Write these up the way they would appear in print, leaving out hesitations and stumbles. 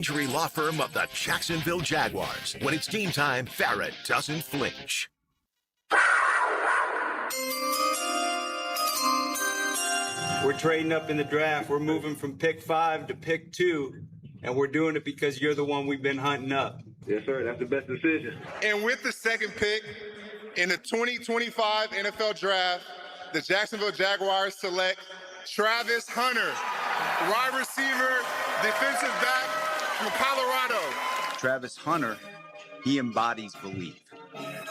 Injury law firm of the Jacksonville Jaguars. When it's game time, Farrah doesn't flinch. We're trading up in the draft. We're moving from pick 5 to pick 2, and we're doing it because you're the one we've been hunting up. Yes, sir. That's the best decision. And with the second pick in the 2025 NFL Draft, the Jacksonville Jaguars select Travis Hunter, wide receiver, defensive back from Colorado. Travis Hunter, he embodies belief,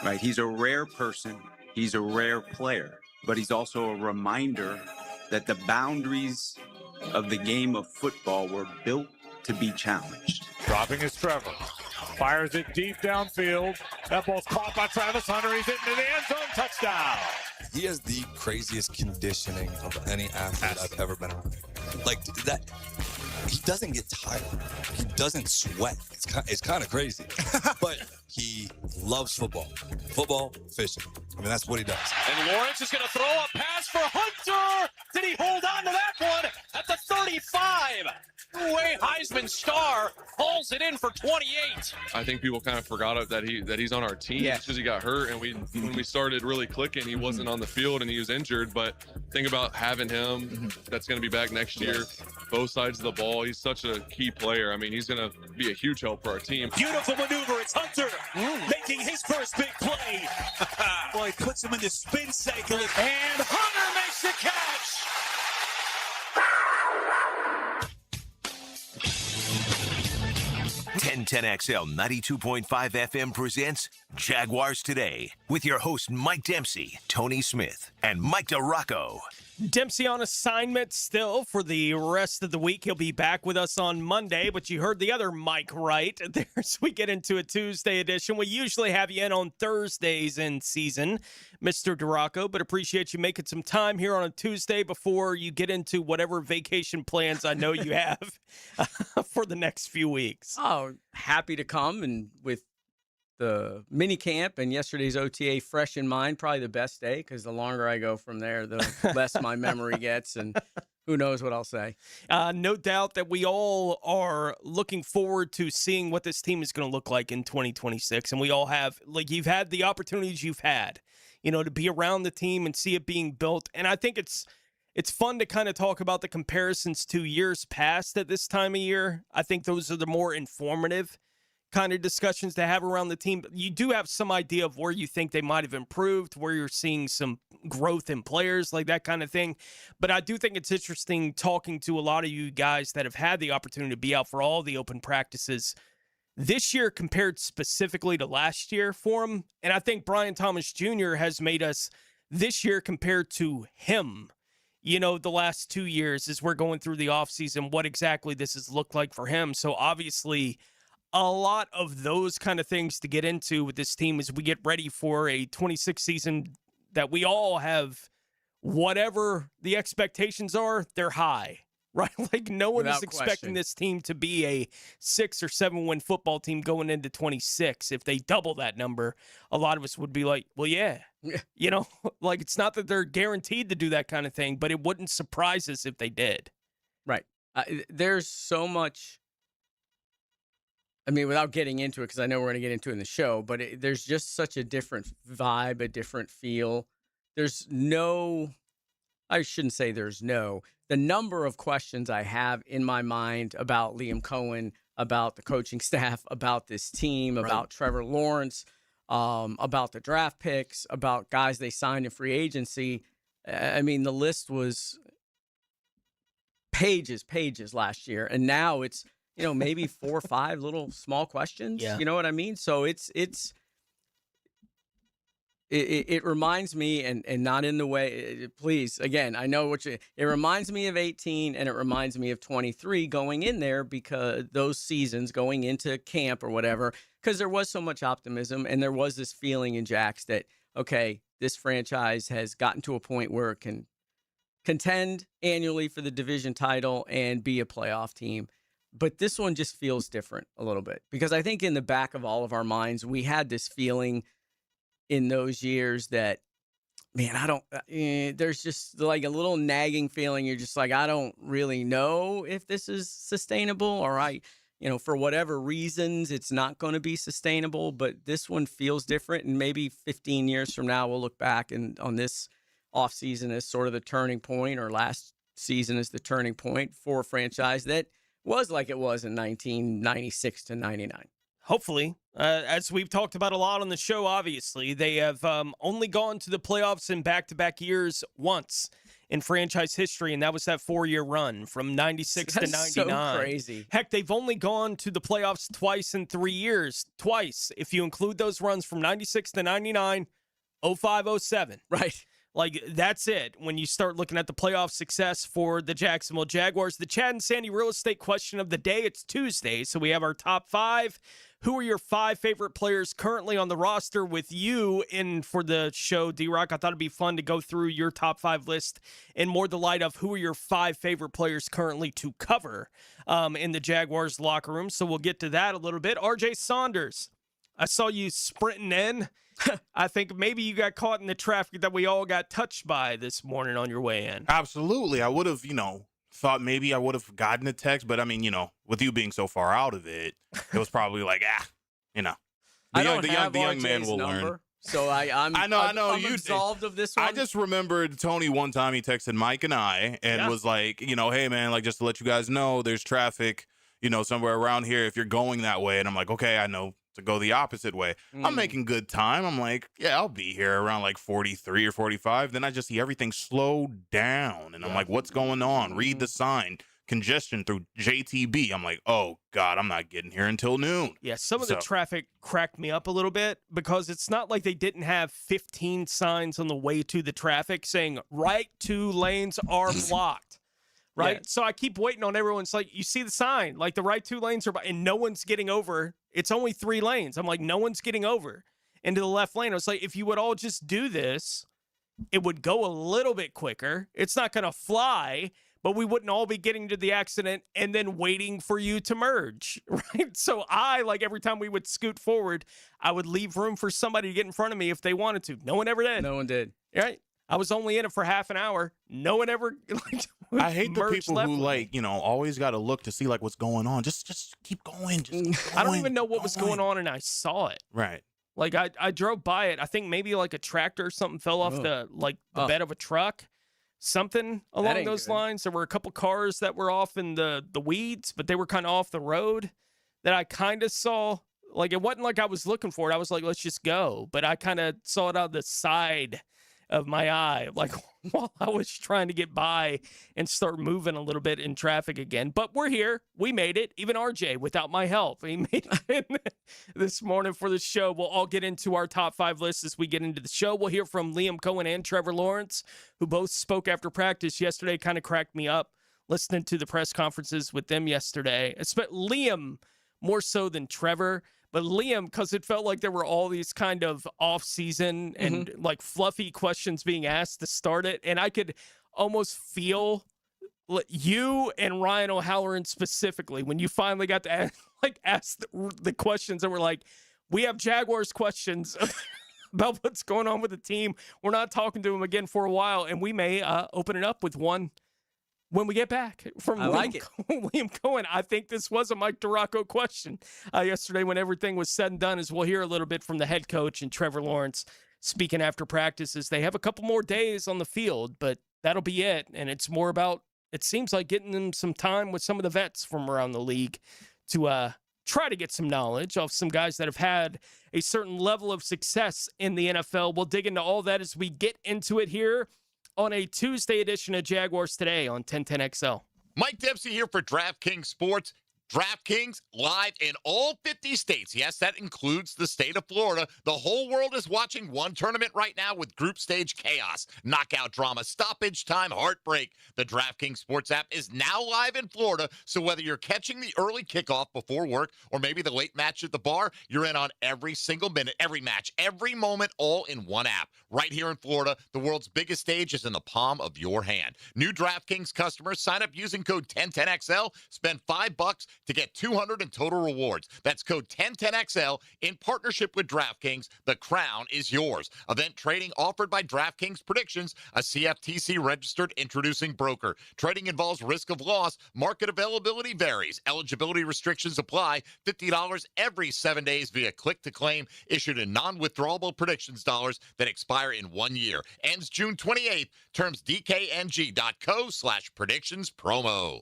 right? He's a rare person. He's a rare player, but he's also a reminder that the boundaries of the game of football were built to be challenged. Dropping his Trevor. Fires it deep downfield. That ball's caught by Travis Hunter. He's into the end zone. Touchdown. He has the craziest conditioning of any athlete I've ever been around. Like that, he doesn't get tired. He doesn't sweat. It's kind of crazy. But he loves football. Football, fishing. I mean, that's what he does. And Lawrence is going to throw a pass for Hunter. Did he hold on to that one at the 35? Two-way Heisman star hauls it in for 28. I think people kind of forgot that he's on our team because he got hurt, and when we started really clicking, he wasn't on the field and he was injured. But think about having him. That's going to be back next year. Both sides of the ball. He's such a key player. I mean, he's going to be a huge help for our team. Beautiful maneuver. It's Hunter making his first big play. Boy, he puts him in the spin cycle. And Hunter makes the catch. XL 92.5 FM presents Jaguars Today with your host Mike Dempsey, Tony Smith, and Mike DeRocco. Dempsey on assignment still for the rest of the week. He'll be back with us on Monday, but you heard the other Mike right. There's we get into a Tuesday edition. We usually have you in on Thursdays in season, Mr. DeRocco, but appreciate you making some time here on a Tuesday before you get into whatever vacation plans I know you have for the next few weeks. Oh, happy to come, and with the mini camp and yesterday's OTA fresh in mind, probably the best day, because the longer I go from there, the less my memory gets, and who knows what I'll say. No doubt that we all are looking forward to seeing what this team is going to look like in 2026, and we all have, like, you've had the opportunities you've had, you know, to be around the team and see it being built, and I think it's fun to kind of talk about the comparisons to years past at this time of year. I think those are the more informative kind of discussions to have around the team. You do have some idea of where you think they might have improved, where you're seeing some growth in players, like that kind of thing. But I do think it's interesting talking to a lot of you guys that have had the opportunity to be out for all the open practices this year compared specifically to last year for him. And I think Brian Thomas Jr. has made us this year compared to him, you know, the last 2 years as we're going through the offseason, what exactly this has looked like for him. So obviously a lot of those kind of things to get into with this team as we get ready for a 26 season that we all have, whatever the expectations are, they're high, right? Like no one is expecting this team to be a 6 or 7 win football team going into 26. If they double that number, a lot of us would be like, well, yeah. You know, like it's not that they're guaranteed to do that kind of thing, but it wouldn't surprise us if they did. Right. There's so much. I mean, without getting into it, because I know we're going to get into it in the show, but there's just such a different vibe, a different feel. I shouldn't say the number of questions I have in my mind about Liam Cohen, about the coaching staff, about this team, about Trevor Lawrence, about the draft picks, about guys they signed in free agency. I mean, the list was pages last year, and now it's, you know, maybe 4 or 5 little small questions. Yeah. You know what I mean? So it reminds me, and not in the way, please, again, I know it reminds me of 18 and it reminds me of 23 going in there, because those seasons going into camp or whatever, because there was so much optimism and there was this feeling in Jax that, okay, this franchise has gotten to a point where it can contend annually for the division title and be a playoff team. But this one just feels different a little bit, because I think in the back of all of our minds, we had this feeling in those years that, man, there's just like a little nagging feeling. You're just like, I don't really know if this is sustainable, or for whatever reasons, it's not going to be sustainable, but this one feels different. And maybe 15 years from now, we'll look back and on this offseason as sort of the turning point, or last season as the turning point for a franchise that was like it was in 1996 to 99. Hopefully. As we've talked about a lot on the show, obviously, they have only gone to the playoffs in back-to-back years once in franchise history, and that was that 4-year run from 96 to 99. So crazy. Heck, they've only gone to the playoffs twice in 3 years. Twice, if you include those runs from 96 to 99, 05, 07. Right. Like, that's it. When you start looking at the playoff success for the Jacksonville Jaguars, the Chad and Sandy real estate question of the day, it's Tuesday, so we have our top 5. Who are your 5 favorite players currently on the roster with you in for the show, D-Rock? I thought it'd be fun to go through your top 5 list in more the light of who are your 5 favorite players currently to cover in the Jaguars locker room. So we'll get to that a little bit. RJ Saunders, I saw you sprinting in. I think maybe you got caught in the traffic that we all got touched by this morning on your way in. Absolutely. I would have, thought maybe I would have gotten a text, but I mean, with you being so far out of it, it was probably like, the young man will learn. So I'm you absolved of this one. I just remembered Tony one time he texted Mike and I and was like, hey man, like just to let you guys know, there's traffic, somewhere around here if you're going that way. And I'm like, okay, I know to go the opposite way. I'm making good time. I'm like, yeah, I'll be here around like 43 or 45. Then I just see everything slow down. And I'm like, what's going on? Read the sign. Congestion through JTB. I'm like, oh, God, I'm not getting here until noon. Yeah, some of the traffic cracked me up a little bit because it's not like they didn't have 15 signs on the way to the traffic saying right 2 lanes are blocked. Right? Yeah. So I keep waiting on everyone's like, you see the sign, like the right 2 lanes are, and no one's getting over. It's only 3 lanes. I'm like, no one's getting over into the left lane. I was like, if you would all just do this, it would go a little bit quicker. It's not going to fly, but we wouldn't all be getting to the accident and then waiting for you to merge, right? So every time we would scoot forward, I would leave room for somebody to get in front of me if they wanted to. No one ever did. No one did. Right? I was only in it for half an hour. No one ever. I hate the people who always got to look to see what's going on. Just keep going. Just keep going. I don't even know what was going on, and I saw it. Right. I drove by it. I think maybe a tractor or something fell off the bed of a truck, something along those lines. There were a couple cars that were off in the weeds, but they were kind of off the road that I kind of saw. It wasn't like I was looking for it. I was like, let's just go. But I kind of saw it out the side of my eye, while I was trying to get by and start moving a little bit in traffic again. But we're here. We made it. Even RJ, without my help, he made it this morning for the show. We'll all get into our top 5 lists as we get into the show. We'll hear from Liam Cohen and Trevor Lawrence, who both spoke after practice yesterday. Kind of cracked me up listening to the press conferences with them yesterday. Liam more so than Trevor. But Liam, because it felt like there were all these kind of off-season and fluffy questions being asked to start it, and I could almost feel you and Ryan O'Halloran specifically when you finally got to ask the questions that were like, we have Jaguars questions about what's going on with the team. We're not talking to him again for a while, and we may open it up with one when we get back from Liam Cohen. I think this was a Mike DiRocco question yesterday when everything was said and done, as we'll hear a little bit from the head coach and Trevor Lawrence speaking after practices. They have a couple more days on the field, but that'll be it. And it's more about, it seems like, getting them some time with some of the vets from around the league to try to get some knowledge of some guys that have had a certain level of success in the NFL. We'll dig into all that as we get into it here on a Tuesday edition of Jaguars Today on 1010XL. Mike Dempsey here for DraftKings Sports. DraftKings live in all 50 states. Yes, that includes the state of Florida. The whole world is watching one tournament right now with group stage chaos, knockout drama, stoppage time, heartbreak. The DraftKings Sports app is now live in Florida, so whether you're catching the early kickoff before work or maybe the late match at the bar, you're in on every single minute, every match, every moment, all in one app. Right here in Florida, the world's biggest stage is in the palm of your hand. New DraftKings customers sign up using code 1010XL, spend $5, to get $200 in total rewards. That's code 1010XL in partnership with DraftKings. The crown is yours. Event trading offered by DraftKings Predictions, a CFTC-registered introducing broker. Trading involves risk of loss. Market availability varies. Eligibility restrictions apply. $50 every 7 days via click-to-claim, issued in non-withdrawable predictions dollars that expire in 1 year. Ends June 28th. Terms dkng.co/predictions promo.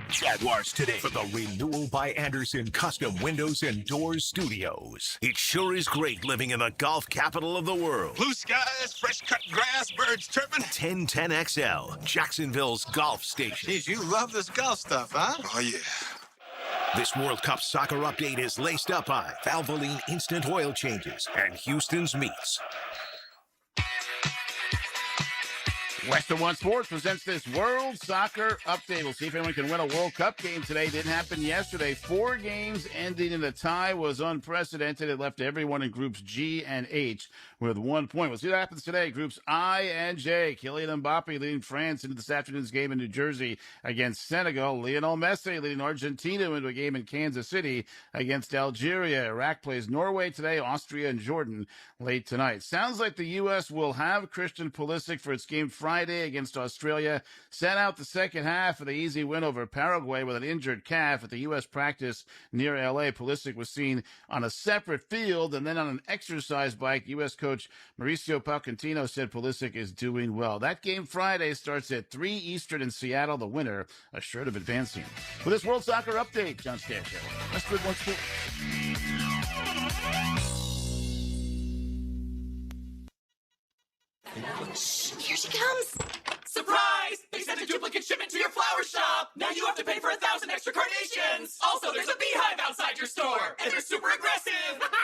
Jaguars today for the renewal by Anderson Custom Windows and Doors Studios. It sure is great living in the golf capital of the world. Blue skies, fresh cut grass, birds chirping. 1010XL, Jacksonville's golf station. Jeez, you love this golf stuff, huh? Oh, yeah. This World Cup soccer update is laced up by Valvoline Instant Oil Changes and Houston's Meats. Western One Sports presents this World Soccer Update. We'll see if anyone can win a World Cup game today. Didn't happen yesterday. 4 games ending in a tie was unprecedented. It left everyone in groups G and H with 1 point. We'll see what happens today. Groups I and J. Kylian Mbappe leading France into this afternoon's game in New Jersey against Senegal. Lionel Messi leading Argentina into a game in Kansas City against Algeria. Iraq plays Norway today, Austria and Jordan late tonight. Sounds like the U.S. will have Christian Pulisic for its game Friday against Australia. Sat out the second half of the easy win over Paraguay with an injured calf at the U.S. practice near L.A. Pulisic was seen on a separate field and then on an exercise bike. U.S. coach Mauricio Pochettino said Pulisic is doing well. That game Friday starts at 3 Eastern in Seattle. The winner assured of advancing. With this World Soccer Update, John Stash Show. That's good one sport. Here she comes. Surprise! They sent a duplicate shipment to your flower shop. Now you have to pay for 1,000 extra carnations. Also, there's a beehive outside your store, and they're super aggressive.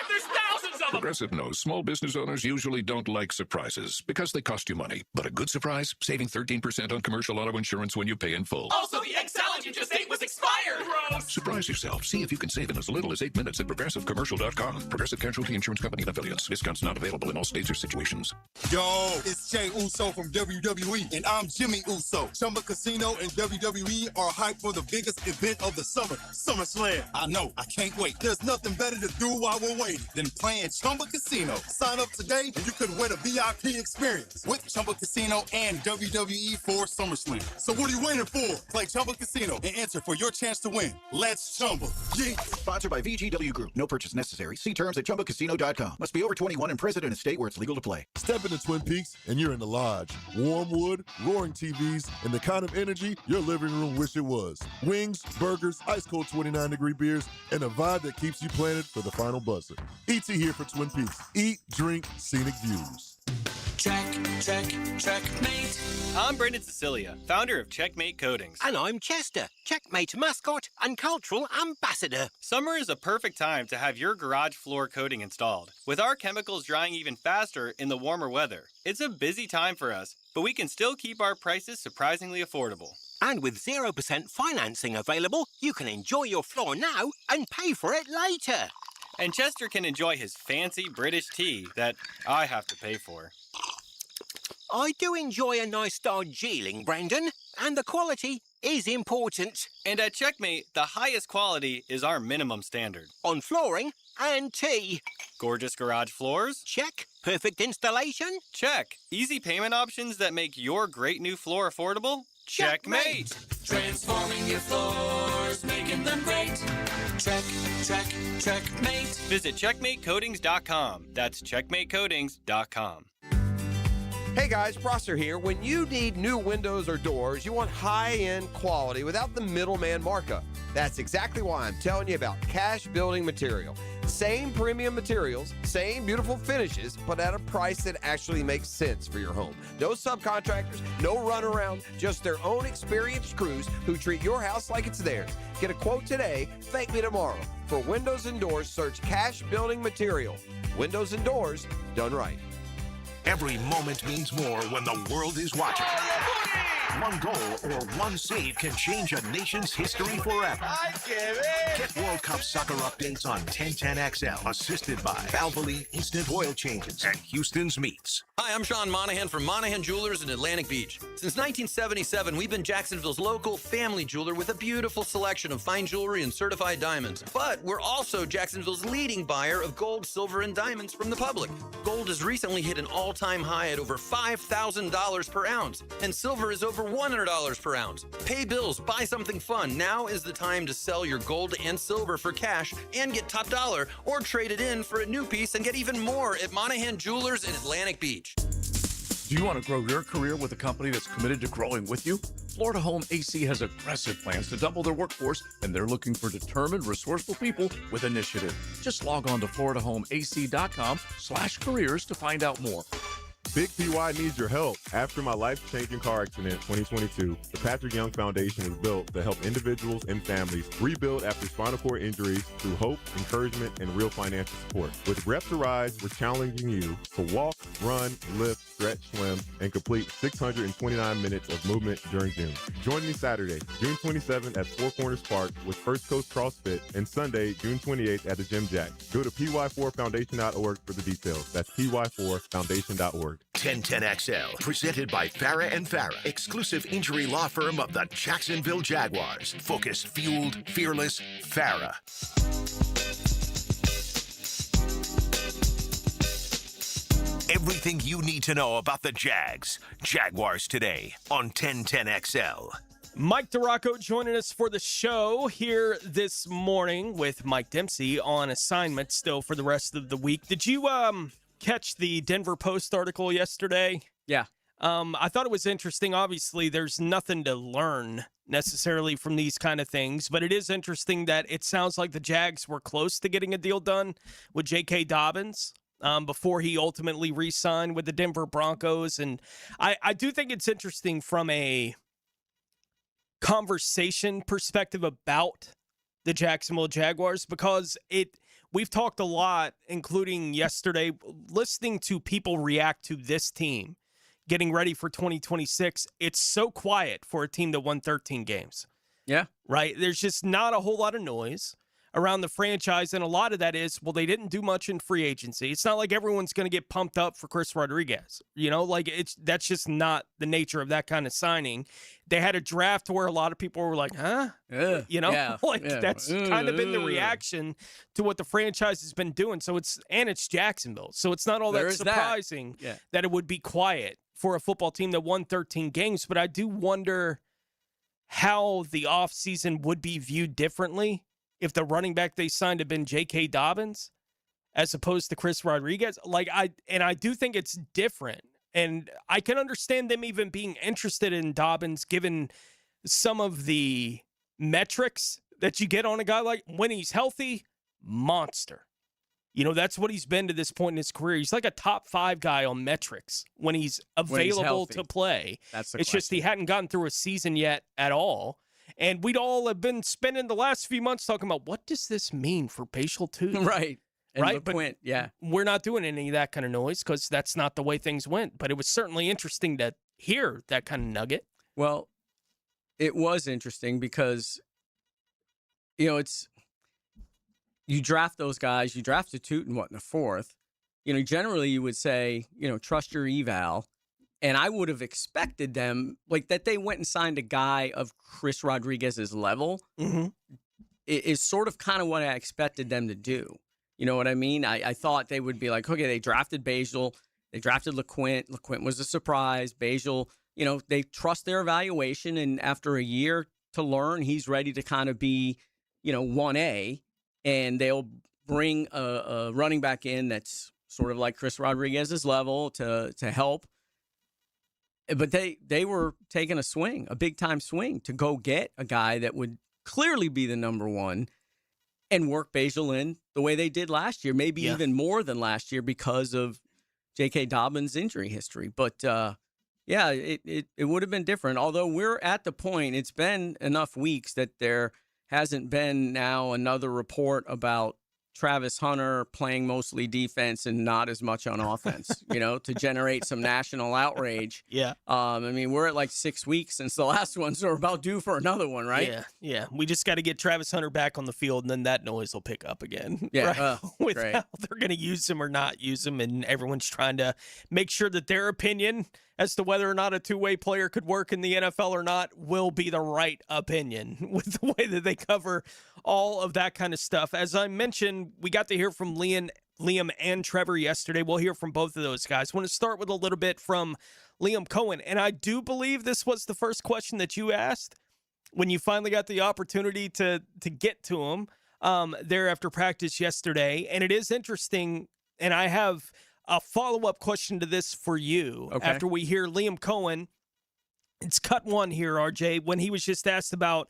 There's thousands of them. Progressive knows small business owners usually don't like surprises because they cost you money. But a good surprise, saving 13% on commercial auto insurance when you pay in full. Also, the egg salad you just ate was expired. Gross. Surprise yourself. See if you can save in as little as 8 minutes at ProgressiveCommercial.com. Progressive Casualty Insurance Company and affiliates. Discounts not available in all states or situations. Yo, it's Jay Uso from WWE, and I'm Jimmy Uso. Chumba Casino and WWE are hyped for the biggest event of the summer, SummerSlam. I know, I can't wait. There's nothing better to do while we're waiting than playing Chumba Casino. Sign up today and you could win a VIP experience with Chumba Casino and WWE for SummerSlam. So what are you waiting for? Play Chumba Casino and enter for your chance to win. Let's Chumba. Yeah. Sponsored by VGW Group. No purchase necessary. See terms at ChumbaCasino.com. Must be over 21 and present in a state where it's legal to play. Step into Twin Peaks and you're in the lodge. Warm wood, roaring TVs, and the kind of energy your living room wish it was. Wings, burgers, ice-cold 29-degree beers, and a vibe that keeps you planted for the final buzzer. E.T. here for Twin Peaks. Eat, drink, scenic views. Checkmate. I'm Brendan Cecilia, founder of Checkmate Coatings. And I'm Chester, Checkmate mascot and cultural ambassador. Summer is a perfect time to have your garage floor coating installed. With our chemicals drying even faster in the warmer weather, it's a busy time for us, but we can still keep our prices surprisingly affordable. And with 0% financing available, you can enjoy your floor now and pay for it later. And Chester can enjoy his fancy British tea that I have to pay for. I do enjoy a nice Darjeeling, Brendan, and the quality is important. And at Checkmate, the highest quality is our minimum standard. On flooring and tea. Gorgeous garage floors? Check. Perfect installation? Check. Easy payment options that make your great new floor affordable? Checkmate. Transforming your floors, making them great. Checkmate. Visit CheckmateCoatings.com. That's CheckmateCoatings.com. Hey guys, Prosser here. When you need new windows or doors, you want high-end quality without the middleman markup. That's exactly why I'm telling you about Cash Building Material. Same premium materials, same beautiful finishes, but at a price that actually makes sense for your home. No subcontractors, no runaround, just their own experienced crews who treat your house like it's theirs. Get a quote today, thank me tomorrow. For windows and doors, search Cash Building Material. Windows and doors done right. Every moment means more when the world is watching. One goal or one save can change a nation's history forever. Hi, Jimmy. Get World Cup soccer updates on 1010XL, assisted by Valvoline Instant Oil Changes and Houston's Meats. Hi, I'm Sean Monahan from Monahan Jewelers in Atlantic Beach. Since 1977, we've been Jacksonville's local family jeweler with a beautiful selection of fine jewelry and certified diamonds. But we're also Jacksonville's leading buyer of gold, silver, and diamonds from the public. Gold has recently hit an all-time high at over $5,000 per ounce, and silver is over $100 per ounce. Pay bills, buy something fun. Now is the time to sell your gold and silver for cash and get top dollar, or trade it in for a new piece and get even more at Monahan Jewelers in Atlantic Beach. Do you want to grow your career with a company that's committed to growing with you? Florida Home AC has aggressive plans to double their workforce, and they're looking for determined, resourceful people with initiative. Just log on to FloridaHomeAC.com/careers to find out more. Big PY needs your help. After my life-changing car accident in 2022, the Patrick Young Foundation was built to help individuals and families rebuild after spinal cord injuries through hope, encouragement, and real financial support. With Reps to Rise, we're challenging you to walk, run, lift, stretch, swim, and complete 629 minutes of movement during June. Join me Saturday, June 27th at Four Corners Park with First Coast CrossFit, and Sunday, June 28th at the Gym Jack. Go to py4foundation.org for the details. That's py4foundation.org. 1010XL, presented by Farah and Farah, exclusive injury law firm of the Jacksonville Jaguars. Focused, fueled, fearless, Farah. Everything you need to know about the Jags. Jaguars today on 1010XL. Mike DeRocco joining us for the show here this morning with Mike Dempsey on assignment still for the rest of the week. Did you catch the Denver Post article yesterday? Yeah. I thought it was interesting. Obviously, there's nothing to learn necessarily from these kind of things, but it is interesting that it sounds like the Jags were close to getting a deal done with J.K. Dobbins before he ultimately re-signed with the Denver Broncos. And I do think it's interesting from a conversation perspective about the Jacksonville Jaguars, because we've talked a lot, including yesterday, listening to people react to this team getting ready for 2026. It's so quiet for a team that won 13 games. Yeah. Right? There's just not a whole lot of noise around the franchise, and a lot of that is, well, they didn't do much in free agency. It's not like everyone's going to get pumped up for Chris Rodriguez. You know, like that's just not the nature of that kind of signing. They had a draft where a lot of people were like, huh? You know, that's kind of been the reaction to what the franchise has been doing. So it's Jacksonville. So it's not all that surprising that it would be quiet for a football team that won 13 games. But I do wonder how the offseason would be viewed differently if the running back they signed had been J.K. Dobbins as opposed to Chris Rodriguez. I do think it's different. And I can understand them even being interested in Dobbins given some of the metrics that you get on a guy like when he's healthy, monster. You know, that's what he's been to this point in his career. He's like a top 5 guy on metrics when he's available to play. It's just he hadn't gotten through a season yet at all. And we'd all have been spending the last few months talking about, what does this mean for Bashal 2? Right. And right? But we're not doing any of that kind of noise because that's not the way things went. But it was certainly interesting to hear that kind of nugget. Well, it was interesting because, you know, you draft those guys, you draft a Toot in the 4th. You know, generally you would say, you know, trust your eval. And I would have expected them, like, that they went and signed a guy of Chris Rodriguez's level is sort of kind of what I expected them to do. You know what I mean? I thought they would be like, okay, they drafted Bashal, they drafted LeQuint. LeQuint was a surprise. Bashal, you know, they trust their evaluation, and after a year to learn, he's ready to kind of be, you know, 1A, and they'll bring a running back in that's sort of like Chris Rodriguez's level to help. But they were taking a swing, a big-time swing, to go get a guy that would clearly be the number 1 and work Bashal in the way they did last year, maybe even more than last year because of J.K. Dobbins' injury history. But, it would have been different. Although we're at the point, it's been enough weeks that there hasn't been now another report about Travis Hunter playing mostly defense and not as much on offense, to generate some national outrage. Yeah. I mean, we're at like 6 weeks since the last one, so we're about due for another one, right? Yeah. We just got to get Travis Hunter back on the field, and then that noise will pick up again. Yeah. Right? With great. how they're going to use him or not use him, and everyone's trying to make sure that their opinion as to whether or not a two-way player could work in the NFL or not will be the right opinion with the way that they cover all of that kind of stuff. As I mentioned, we got to hear from Liam and Trevor yesterday. We'll hear from both of those guys. I want to start with a little bit from Liam Cohen, and I do believe this was the first question that you asked when you finally got the opportunity to get to him there after practice yesterday. And it is interesting, and I have a follow-up question to this for you. Okay. After we hear Liam Cohen. It's cut one here, RJ, when he was just asked about,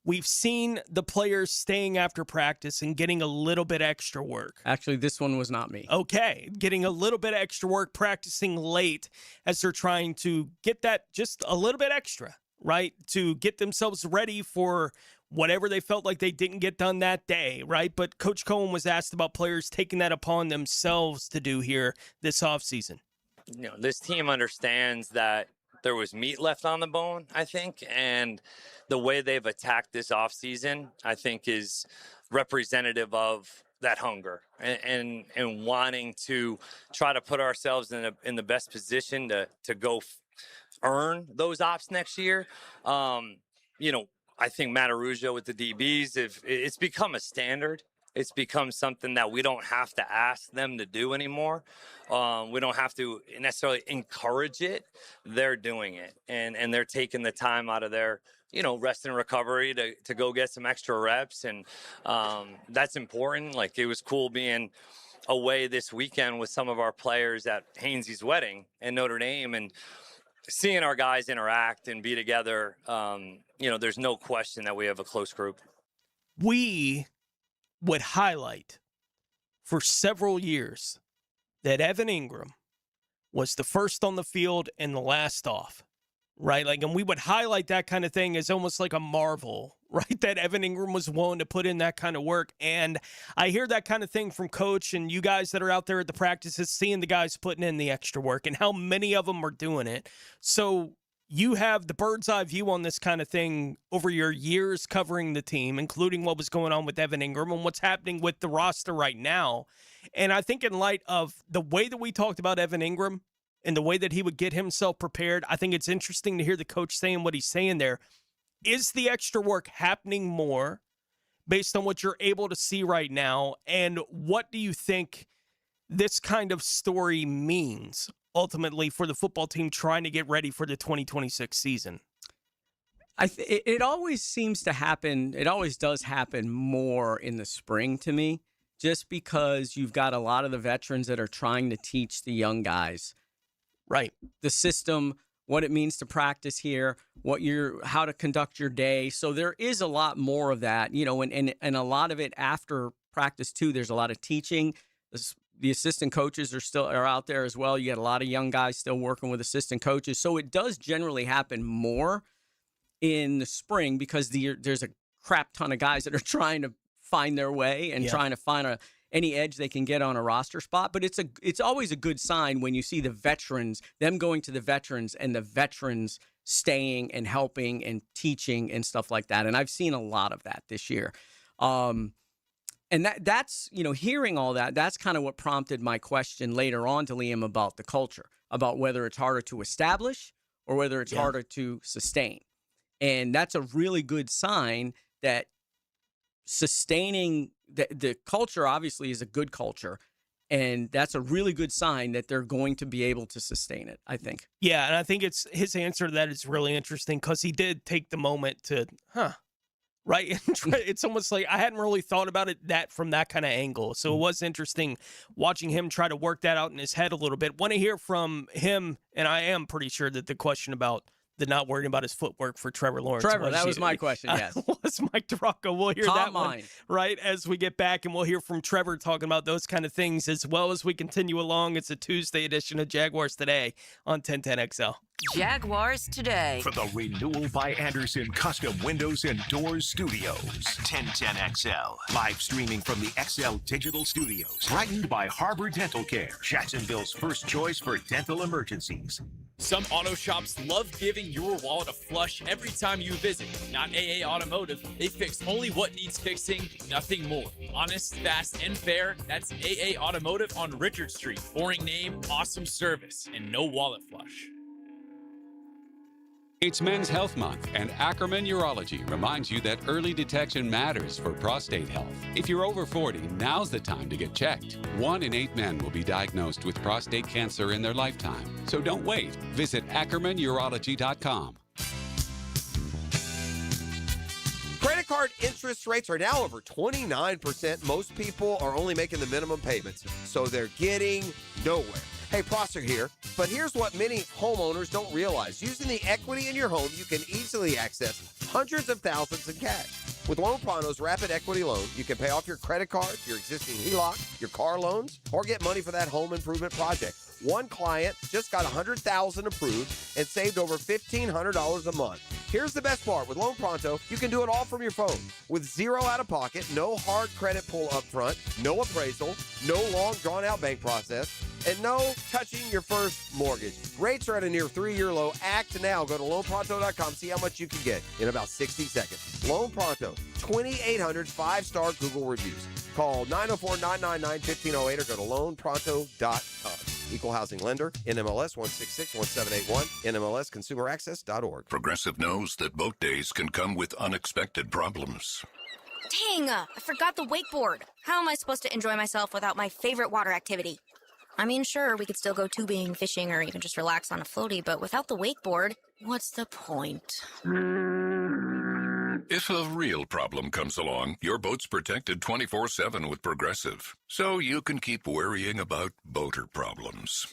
we've seen the players staying after practice and getting a little bit extra work. Actually, this one was not me. Okay, getting a little bit extra work, practicing late as they're trying to get that just a little bit extra, right? To get themselves ready for whatever they felt like they didn't get done that day, right? But Coach Cohen was asked about players taking that upon themselves to do here this offseason. This team understands that there was meat left on the bone, I think, and the way they've attacked this offseason, I think, is representative of that hunger and wanting to try to put ourselves in the best position to go earn those ops next year. I think Matt Arugio with the DBs, it's become a standard. It's become something that we don't have to ask them to do anymore. We don't have to necessarily encourage it. They're doing it, and they're taking the time out of their, rest and recovery to go get some extra reps, and that's important. Like, it was cool being away this weekend with some of our players at Hainsey's wedding in Notre Dame, and seeing our guys interact and be together. There's no question that we have a close group. We would highlight for several years that Evan Ingram was the first on the field and the last off, right? And we would highlight that kind of thing as almost like a marvel, right? That Evan Ingram was willing to put in that kind of work. And I hear that kind of thing from Coach and you guys that are out there at the practices, seeing the guys putting in the extra work and how many of them are doing it. So you have the bird's eye view on this kind of thing over your years covering the team, including what was going on with Evan Ingram and what's happening with the roster right now. And I think in light of the way that we talked about Evan Ingram and the way that he would get himself prepared, I think it's interesting to hear the coach saying what he's saying there. Is the extra work happening more based on what you're able to see right now? And what do you think this kind of story means ultimately for the football team trying to get ready for the 2026 season? It always seems to happen. It always does happen more in the spring to me, just because you've got a lot of the veterans that are trying to teach the young guys, right, the system, what it means to practice here, how to conduct your day. So there is a lot more of that, and a lot of it after practice too. There's a lot of teaching. The assistant coaches are out there as well. You get a lot of young guys still working with assistant coaches. So it does generally happen more in the spring because there's a crap ton of guys that are trying to find their way and trying to find any edge they can get on a roster spot. But it's always a good sign when you see the veterans, them going to the veterans and the veterans staying and helping and teaching and stuff like that. And I've seen a lot of that this year. And that's, hearing all that, that's kind of what prompted my question later on to Liam about the culture, about whether it's harder to establish or whether it's harder to sustain. And that's a really good sign that sustaining the culture obviously is a good culture. And that's a really good sign that they're going to be able to sustain it, I think. Yeah, and I think his answer to that is really interesting because he did take the moment to, right? It's almost like I hadn't really thought about it from that kind of angle. So it was interesting watching him try to work that out in his head a little bit. Want to hear from him, and I am pretty sure that the question about the not worrying about his footwork for Trevor Lawrence. That was my question, yes. Was Mike DeRocco. We'll hear that one right as we get back, and we'll hear from Trevor talking about those kind of things as well as we continue along. It's a Tuesday edition of Jaguars Today on 1010XL. Jaguars Today. For the Renewal by Anderson Custom Windows and Doors Studios. 1010XL. Live streaming from the XL Digital Studios. Brightened by Harbor Dental Care. Jacksonville's first choice for dental emergencies. Some auto shops love giving your wallet a flush every time you visit. Not AA Automotive. They fix only what needs fixing, nothing more. Honest, fast, and fair. That's AA Automotive on Richard Street. Boring name, awesome service, and no wallet flush. It's Men's Health Month, and Ackerman Urology reminds you that early detection matters for prostate health. If you're over 40, now's the time to get checked. 1 in 8 men will be diagnosed with prostate cancer in their lifetime. So don't wait. Visit AckermanUrology.com. Credit card interest rates are now over 29%. Most people are only making the minimum payments, so they're getting nowhere. Hey, Prosser here, but here's what many homeowners don't realize. Using the equity in your home, you can easily access hundreds of thousands in cash. With Loan Pronto's Rapid Equity Loan, you can pay off your credit card, your existing HELOC, your car loans, or get money for that home improvement project. One client just got $100,000 approved and saved over $1,500 a month. Here's the best part. With Loan Pronto, you can do it all from your phone. With zero out-of-pocket, no hard credit pull up front, no appraisal, no long drawn-out bank process, and no touching your first mortgage. Rates are at a near 3-year low. Act now. Go to loanpronto.com. See how much you can get in about 60 seconds. Loan Pronto, 2,800 5-star Google reviews. Call 904-999-1508 or go to loanpronto.com. Equal housing lender, NMLS 1661781, NMLSconsumeraccess.org. Progressive knows that boat days can come with unexpected problems. Dang, I forgot the wakeboard. How am I supposed to enjoy myself without my favorite water activity? I mean, sure, we could still go tubing, fishing, or even just relax on a floaty, but without the wakeboard, what's the point? If a real problem comes along, your boat's protected 24/7 with Progressive, so you can keep worrying about boater problems.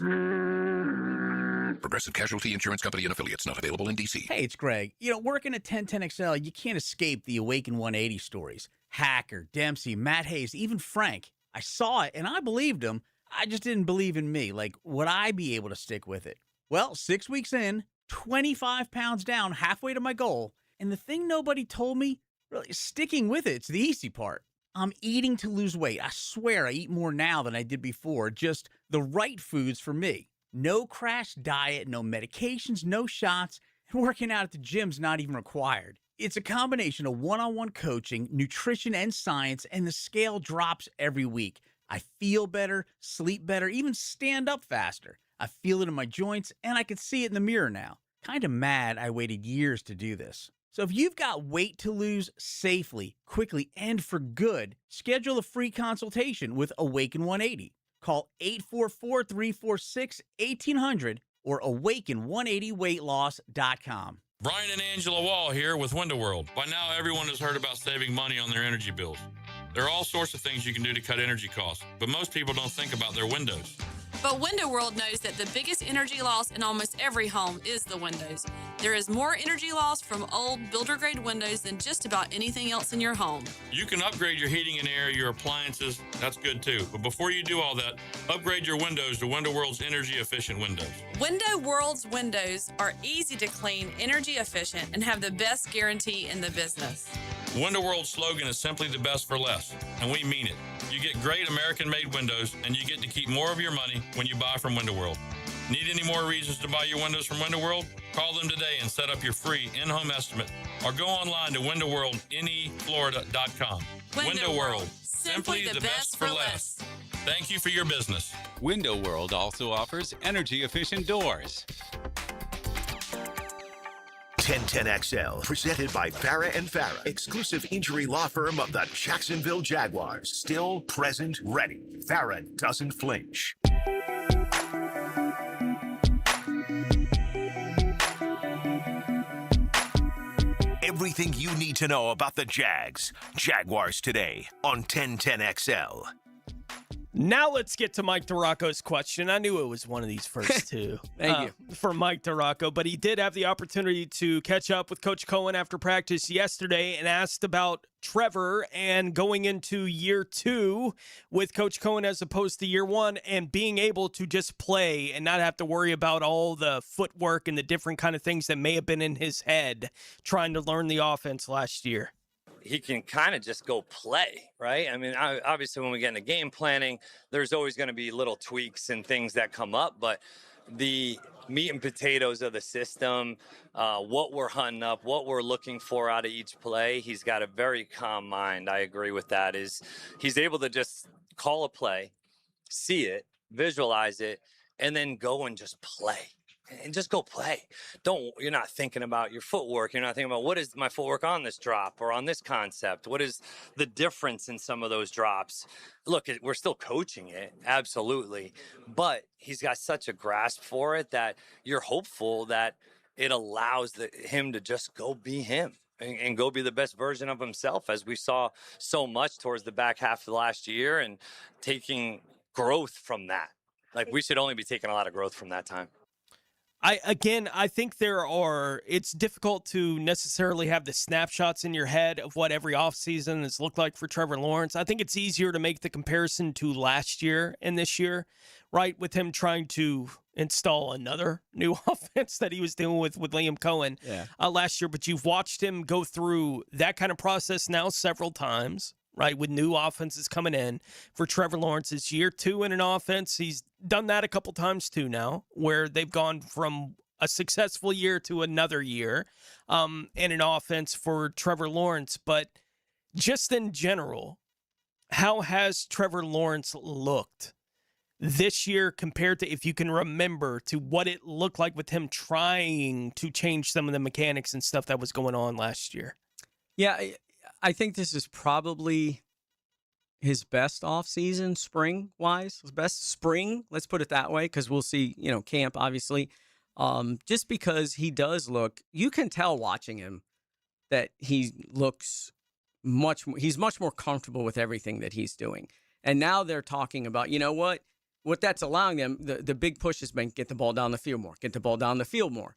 Progressive Casualty Insurance Company and Affiliates, not available in D.C. Hey, it's Greg. You know, working at 1010XL, you can't escape the Awaken 180 stories. Hacker, Dempsey, Matt Hayes, even Frank. I saw it, and I believed him. I just didn't believe in me. Like, would I be able to stick with it? Well, 6 weeks in, 25 pounds down, halfway to my goal. And the thing nobody told me, really, sticking with it's the easy part. I'm eating to lose weight. I swear I eat more now than I did before. Just the right foods for me. No crash diet, no medications, no shots, and working out at the gym's not even required. It's a combination of one-on-one coaching, nutrition, and science, and the scale drops every week. I feel better, sleep better, even stand up faster. I feel it in my joints, and I can see it in the mirror now. Kind of mad I waited years to do this. So if you've got weight to lose safely, quickly, and for good, schedule a free consultation with Awaken 180. Call 844-346-1800 or awaken180weightloss.com. Brian and Angela Wall here with Window World. By now, everyone has heard about saving money on their energy bills. There are all sorts of things you can do to cut energy costs, but most people don't think about their windows. But Window World knows that the biggest energy loss in almost every home is the windows. There is more energy loss from old builder-grade windows than just about anything else in your home. You can upgrade your heating and air, your appliances. That's good too. But before you do all that, upgrade your windows to Window World's energy-efficient windows. Window World's windows are easy to clean, energy efficient, and have the best guarantee in the business. Window World's slogan is simply the best for less, and we mean it. You get great American-made windows, and you get to keep more of your money when you buy from Window World. Need any more reasons to buy your windows from Window World? Call them today and set up your free in-home estimate, or go online to windowworldneflorida.com. Window World, simply the best for less. Thank you for your business. Window World also offers energy-efficient doors. 1010XL, presented by Farah & Farah, exclusive injury law firm of the Jacksonville Jaguars. Still, present, ready. Farah doesn't flinch. Everything you need to know about the Jags. Jaguars today on 1010XL. Now let's get to Mike DeRocco's question. I knew it was one of these first two. Thank you. For Mike DeRocco, but he did have the opportunity to catch up with Coach Cohen after practice yesterday and asked about Trevor and going into year 2 with Coach Cohen as opposed to year 1 and being able to just play and not have to worry about all the footwork and the different kind of things that may have been in his head trying to learn the offense last year. He can kind of just go play, right? I mean, obviously when we get into game planning, there's always going to be little tweaks and things that come up, but the meat and potatoes of the system, what we're hunting up, what we're looking for out of each play, he's got a very calm mind. I agree with that. He's able to just call a play, see it, visualize it, and then go and just play. And just go play. You're not thinking about your footwork. You're not thinking about what is my footwork on this drop or on this concept. What is the difference in some of those drops? Look, we're still coaching it, absolutely. But he's got such a grasp for it that you're hopeful that it allows him to just go be him and go be the best version of himself, as we saw so much towards the back half of last year, and taking growth from that. Like, we should only be taking a lot of growth from that time. I think it's difficult to necessarily have the snapshots in your head of what every offseason has looked like for Trevor Lawrence. I think it's easier to make the comparison to last year and this year, right, with him trying to install another new offense that he was dealing with Liam Cohen last year. But you've watched him go through that kind of process now several times, right, with new offenses coming in. For Trevor Lawrence, it's year 2 in an offense. He's done that a couple times too now, where they've gone from a successful year to another year in an offense for Trevor Lawrence. But just in general, how has Trevor Lawrence looked this year compared to, if you can remember, to what it looked like with him trying to change some of the mechanics and stuff that was going on last year? Yeah, I think this is probably his best offseason, spring-wise. His best spring, let's put it that way, because we'll see, camp, obviously. Just because he does look, you can tell watching him that he looks he's much more comfortable with everything that he's doing. And now they're talking about, what that's allowing them, the big push has been get the ball down the field more, get the ball down the field more.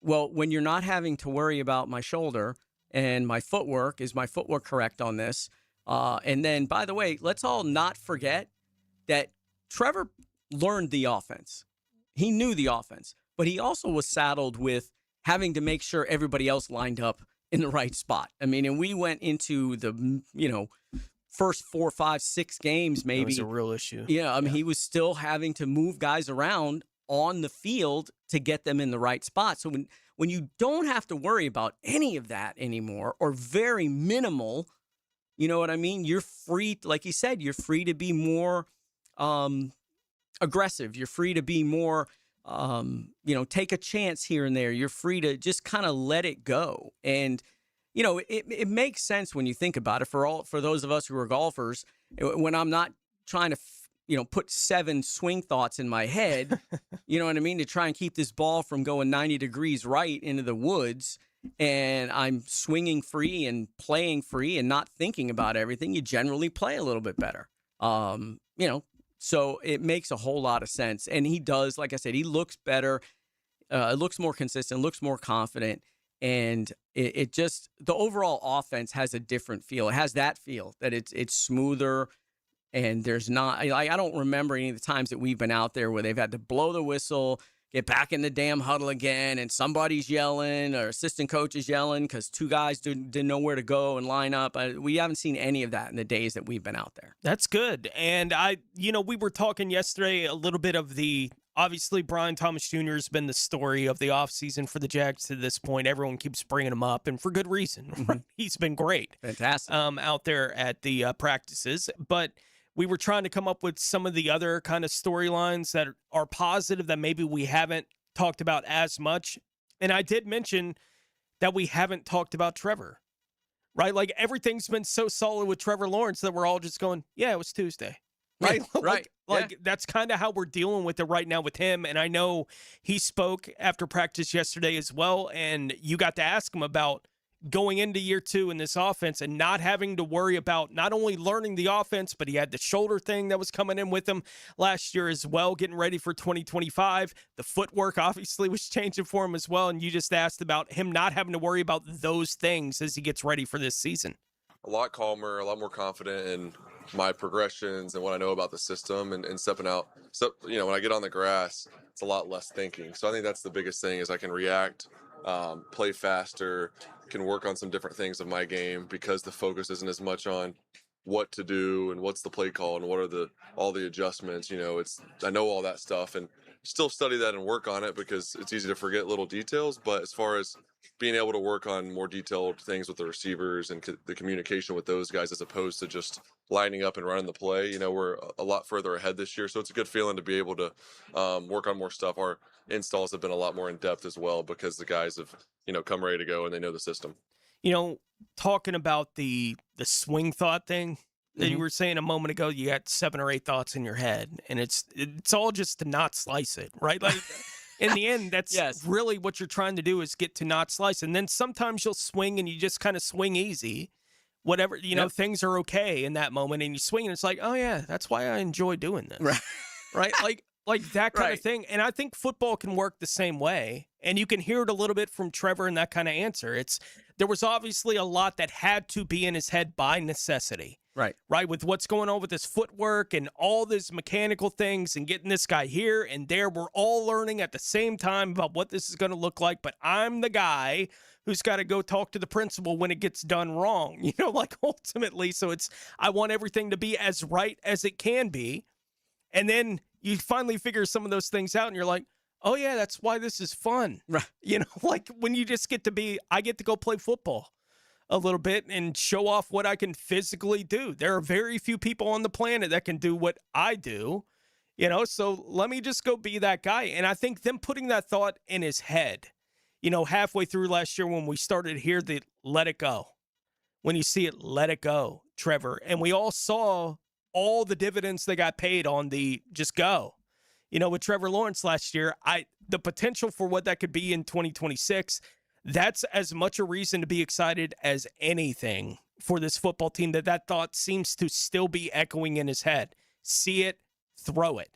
Well, when you're not having to worry about my shoulder and my footwork, is my footwork correct on this? And then, by the way, let's all not forget that Trevor learned the offense. He knew the offense, but he also was saddled with having to make sure everybody else lined up in the right spot. I mean, and we went into the, first 4, 5, 6 games, maybe. It was a real issue. Yeah, I mean, he was still having to move guys around on the field to get them in the right spot. So when you don't have to worry about any of that anymore, or very minimal, you know what I mean? You're free, like he said, you're free to be more aggressive. You're free to be more, take a chance here and there. You're free to just kind of let it go. And, it makes sense when you think about it. For those of us who are golfers, when I'm not trying to put 7 swing thoughts in my head, you know what I mean, to try and keep this ball from going 90 degrees right into the woods, and I'm swinging free and playing free and not thinking about everything, you generally play a little bit better. So it makes a whole lot of sense. And he does, like I said, he looks better, looks more consistent, looks more confident. And it just, the overall offense has a different feel. It has that feel that it's smoother. And there's not, I don't remember any of the times that we've been out there where they've had to blow the whistle, get back in the damn huddle again, and somebody's yelling or assistant coach is yelling because 2 guys didn't know where to go and line up. We haven't seen any of that in the days that we've been out there. That's good. And we were talking yesterday a little bit of obviously Brian Thomas Jr. has been the story of the offseason for the Jags to this point. Everyone keeps bringing him up, and for good reason. Mm-hmm. He's been great. Fantastic. Out there at the practices. But we were trying to come up with some of the other kind of storylines that are positive that maybe we haven't talked about as much. And I did mention that we haven't talked about Trevor, right? Like, everything's been so solid with Trevor Lawrence that we're all just going, yeah, it was Tuesday. Right? Right. That's kind of how we're dealing with it right now with him. And I know he spoke after practice yesterday as well. And you got to ask him about, going into year 2 in this offense and not having to worry about not only learning the offense, but he had the shoulder thing that was coming in with him last year as well, getting ready for 2025. The footwork obviously was changing for him as well. And you just asked about him not having to worry about those things as he gets ready for this season. A lot calmer, a lot more confident in my progressions and what I know about the system and stepping out. So, when I get on the grass, it's a lot less thinking. So I think that's the biggest thing is I can react, play faster, can work on some different things of my game because the focus isn't as much on what to do and what's the play call and what are all the adjustments. I know all that stuff and still study that and work on it because it's easy to forget little details. But as far as being able to work on more detailed things with the receivers and the communication with those guys as opposed to just lining up and running the play, we're a lot further ahead this year. So it's a good feeling to be able to work on more stuff. Our installs have been a lot more in depth as well because the guys have, come ready to go and they know the system. Talking about the swing thought thing that you were saying a moment ago, you got 7 or 8 thoughts in your head, and it's all just to not slice it, right? Like in the end, that's really what you're trying to do is get to not slice. And then sometimes you'll swing and you just kind of swing easy. Whatever, things are okay in that moment, and you swing and it's like, oh yeah, that's why I enjoy doing this. Right? Like that kind of thing. And I think football can work the same way. And you can hear it a little bit from Trevor in that kind of answer. There was obviously a lot that had to be in his head by necessity. Right. With what's going on with his footwork and all these mechanical things and getting this guy here and there. We're all learning at the same time about what this is going to look like. But I'm the guy who's got to go talk to the principal when it gets done wrong, ultimately. So I want everything to be as right as it can be. And then you finally figure some of those things out and you're like, oh yeah, that's why this is fun. Right. Like when you just I get to go play football a little bit and show off what I can physically do. There are very few people on the planet that can do what I do, so let me just go be that guy. And I think them putting that thought in his head, halfway through last year when we started to hear the let it go, when you see it, let it go, Trevor. And we all saw all the dividends that got paid on the just go. With Trevor Lawrence last year, the potential for what that could be in 2026, that's as much a reason to be excited as anything for this football team that thought seems to still be echoing in his head. See it, throw it.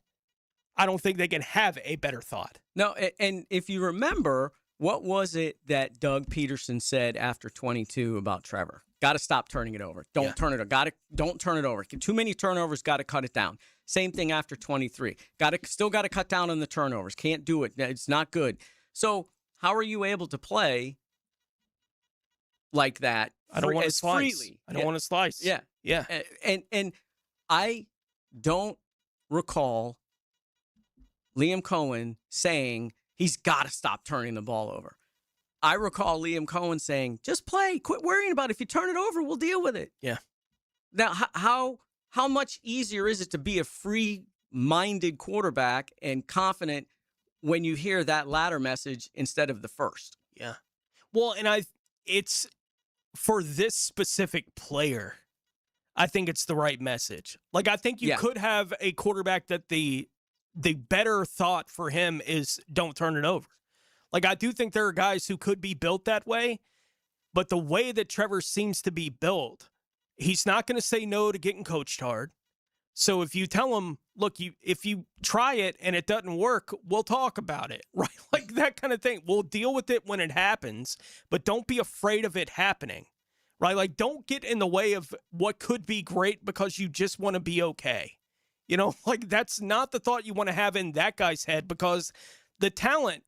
I don't think they can have a better thought. No, and if you remember, what was it that Doug Peterson said after 22 about Trevor? Got to stop turning it over. Don't turn it over. Don't turn it over. Too many turnovers, got to cut it down. Same thing after 23. Still got to cut down on the turnovers. Can't do it. It's not good. So how are you able to play like that? I don't want to slice. Freely? I don't want to slice. Yeah. Yeah. And I don't recall Liam Cohen saying he's got to stop turning the ball over. I recall Liam Cohen saying, just play, quit worrying about it. If you turn it over, we'll deal with it. Yeah. Now, how much easier is it to be a free-minded quarterback and confident when you hear that latter message instead of the first? Yeah. Well, and it's for this specific player, I think it's the right message. Like, I think you could have a quarterback that the better thought for him is don't turn it over. Like, I do think there are guys who could be built that way, but the way that Trevor seems to be built, he's not going to say no to getting coached hard. So if you tell him, look, if you try it and it doesn't work, we'll talk about it, right? Like that kind of thing. We'll deal with it when it happens, but don't be afraid of it happening, right? Like, don't get in the way of what could be great because you just want to be okay. Like that's not the thought you want to have in that guy's head because the talent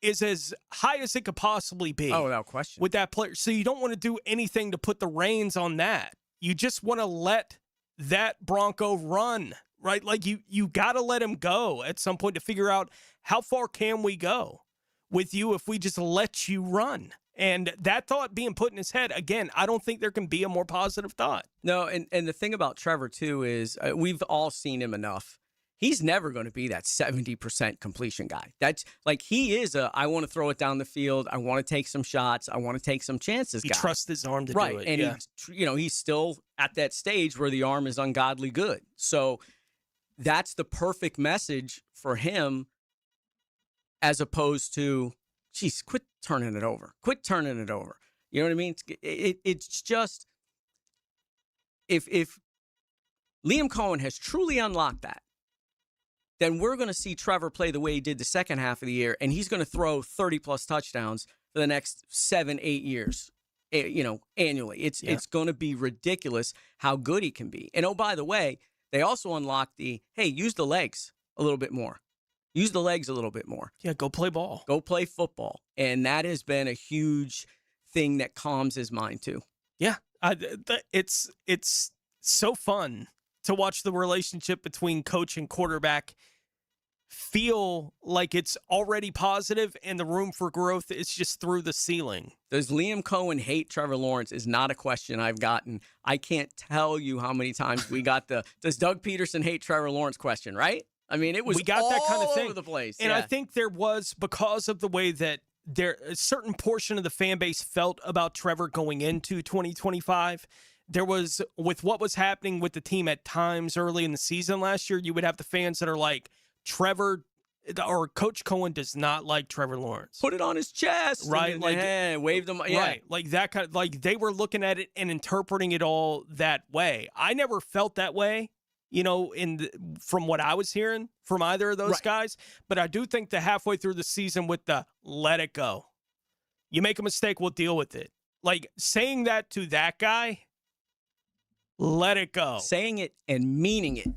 is as high as it could possibly be. Oh, without question. With that player. So you don't want to do anything to put the reins on that. You just want to let that Bronco run, right? Like you got to let him go at some point to figure out how far can we go with you if we just let you run. And that thought being put in his head, again, I don't think there can be a more positive thought. No, and the thing about Trevor, too, is we've all seen him enough. He's never going to be that 70% completion guy. That's like he is I want to throw it down the field. I want to take some shots. I want to take some chances. He trusts his arm to do it. And he's still at that stage where the arm is ungodly good. So that's the perfect message for him as opposed to, geez, quit turning it over. Quit turning it over. You know what I mean? It's just, if Liam Cohen has truly unlocked that, then we're going to see Trevor play the way he did the second half of the year, and he's going to throw 30-plus touchdowns for the next 7-8 years, annually. It's going to be ridiculous how good he can be. And, oh, by the way, they also unlocked use the legs a little bit more. Use the legs a little bit more. Yeah, go play ball. Go play football. And that has been a huge thing that calms his mind, too. Yeah, it's so fun to watch the relationship between coach and quarterback feel like it's already positive and the room for growth is just through the ceiling. Does Liam Cohen hate Trevor Lawrence is not a question I've gotten. I can't tell you how many times we got does Doug Peterson hate Trevor Lawrence question, right? I mean, we got all that kind of thing over the place. And I think there was, because of the way that a certain portion of the fan base felt about Trevor going into 2025, there was, with what was happening with the team at times early in the season last year, you would have the fans that are like, Trevor or Coach Cohen does not like Trevor Lawrence. Put it on his chest. Right. Wave them. Yeah. Right. Like that kind of, like they were looking at it and interpreting it all that way. I never felt that way, from what I was hearing from either of those guys. But I do think that halfway through the season with the let it go, you make a mistake, we'll deal with it. Like saying that to that guy, let it go. Saying it and meaning it.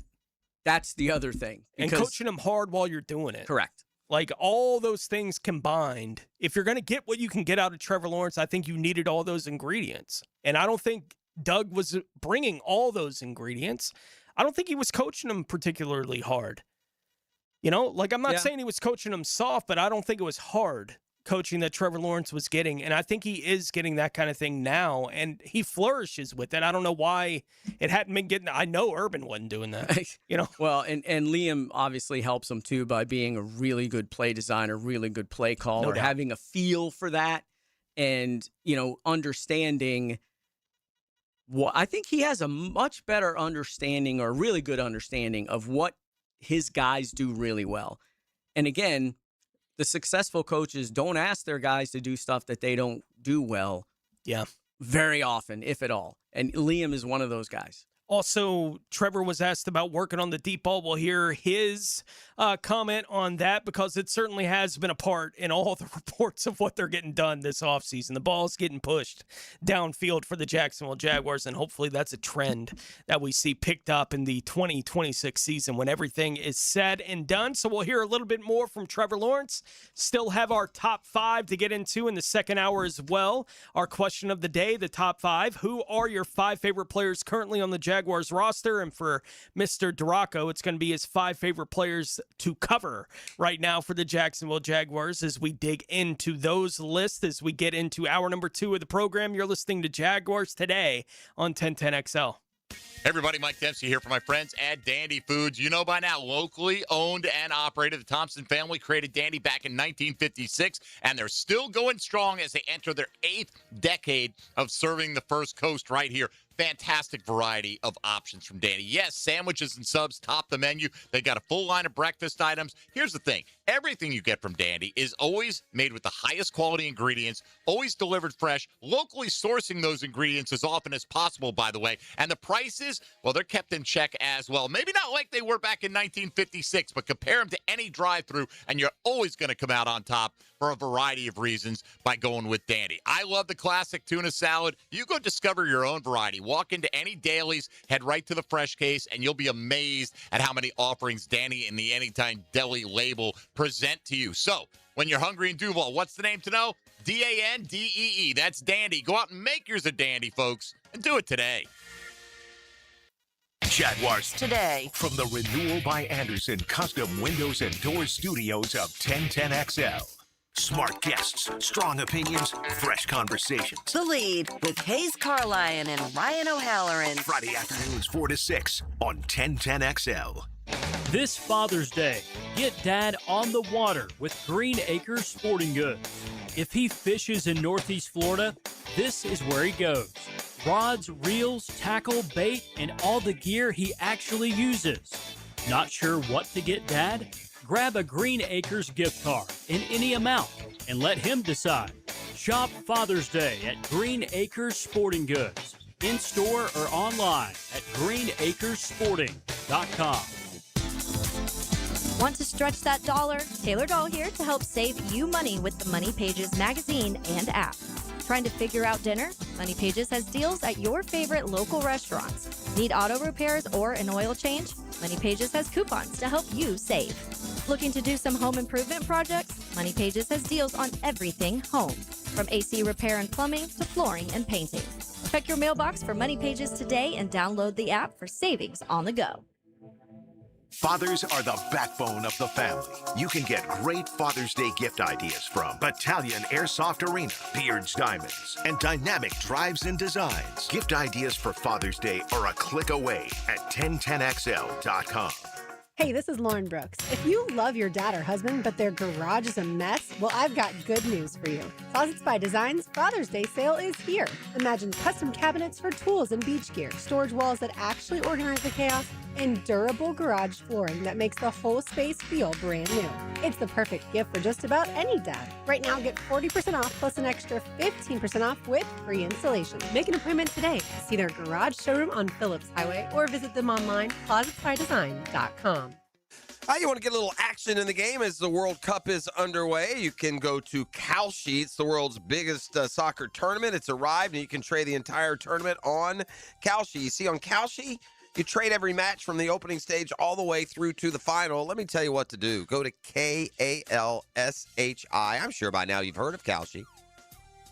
That's the other thing. And coaching him hard while you're doing it. Correct. Like all those things combined, if you're going to get what you can get out of Trevor Lawrence, I think you needed all those ingredients. And I don't think Doug was bringing all those ingredients. I don't think he was coaching him particularly hard. I'm not saying he was coaching him soft, but I don't think it was hard coaching that Trevor Lawrence was getting. And I think he is getting that kind of thing now, and he flourishes with it. I don't know why it hadn't been getting. I know Urban wasn't doing that, Well, and Liam obviously helps him too by being a really good play designer, really good play caller, having a feel for that, and understanding. Well, I think he has a much better understanding, or a really good understanding of what his guys do really well. And again, the successful coaches don't ask their guys to do stuff that they don't do well. Yeah. Very often, if at all. And Liam is one of those guys. Also, Trevor was asked about working on the deep ball. We'll hear his comment on that, because it certainly has been a part in all the reports of what they're getting done this offseason. The ball's getting pushed downfield for the Jacksonville Jaguars, and hopefully that's a trend that we see picked up in the 2026 season when everything is said and done. So we'll hear a little bit more from Trevor Lawrence. Still have our top 5 to get into in the second hour as well. Our question of the day, the top 5. Who are your 5 favorite players currently on the Jaguars roster? And for Mr. Duraco, it's going to be his 5 favorite players to cover right now for the Jacksonville Jaguars as we dig into those lists as we get into hour number 2 of the program. You're listening to Jaguars Today on 1010XL. Hey everybody, Mike Dempsey here for my friends at Dandy Foods. You know by now, locally owned and operated. The Thompson family created Dandy back in 1956, and they're still going strong as they enter their 8th decade of serving the First Coast right here. Fantastic variety of options from Dandy. Yes, sandwiches and subs top the menu. They got a full line of breakfast items. Here's the thing. Everything you get from Dandy is always made with the highest quality ingredients, always delivered fresh, locally sourcing those ingredients as often as possible, by the way. And the prices, well, they're kept in check as well. Maybe not like they were back in 1956, but compare them to any drive-thru, and you're always going to come out on top for a variety of reasons by going with Dandy. I love the classic tuna salad. You go discover your own variety. Walk into any Dailies, head right to the fresh case, and you'll be amazed at how many offerings Dandy and the Anytime Deli label present to you. So, when you're hungry in Duval, what's the name to know? D-A-N-D-E-E. That's Dandy. Go out and make yours a Dandy, folks, and do it today. Jaguars Today. From the Renewal by Anderson Custom Windows and Doors Studios of 1010XL. Smart guests, strong opinions, fresh conversations. The Lead with Hayes Carlyon and Ryan O'Halloran. Friday afternoons 4 to 6 on 1010XL. This Father's Day, get Dad on the water with Green Acres Sporting Goods. If he fishes in Northeast Florida, this is where he goes. Rods, reels, tackle, bait, and all the gear he actually uses. Not sure what to get Dad? Grab a Green Acres gift card in any amount and let him decide. Shop Father's Day at Green Acres Sporting Goods. In-store or online at greenacresporting.com. Want to stretch that dollar? Taylor Doll here to help save you money with the Money Pages magazine and app. Trying to figure out dinner? Money Pages has deals at your favorite local restaurants. Need auto repairs or an oil change? Money Pages has coupons to help you save. Looking to do some home improvement projects? Money Pages has deals on everything home, from AC repair and plumbing to flooring and painting. Check your mailbox for Money Pages today and download the app for savings on the go. Fathers are the backbone of the family. You can get great Father's Day gift ideas from Battalion Airsoft Arena, Beards Diamonds, and Dynamic Drives and Designs. Gift ideas for Father's Day are a click away at 1010XL.com. Hey, this is Lauren Brooks. If you love your dad or husband, but their garage is a mess, well, I've got good news for you. Closets by Design's Father's Day sale is here. Imagine custom cabinets for tools and beach gear, storage walls that actually organize the chaos, and durable garage flooring that makes the whole space feel brand new. It's the perfect gift for just about any dad. Right now, get 40% off plus an extra 15% off with free installation. Make an appointment today to see their garage showroom on Phillips Highway or visit them online, closetsbydesign.com. You want to get a little action in the game as the World Cup is underway. You can go to Kalshi. It's the world's biggest soccer tournament. It's arrived, and you can trade the entire tournament on Kalshi. You see, on Kalshi, you trade every match from the opening stage all the way through to the final. Let me tell you what to do. Go to Kalshi. I'm sure by now you've heard of Kalshi.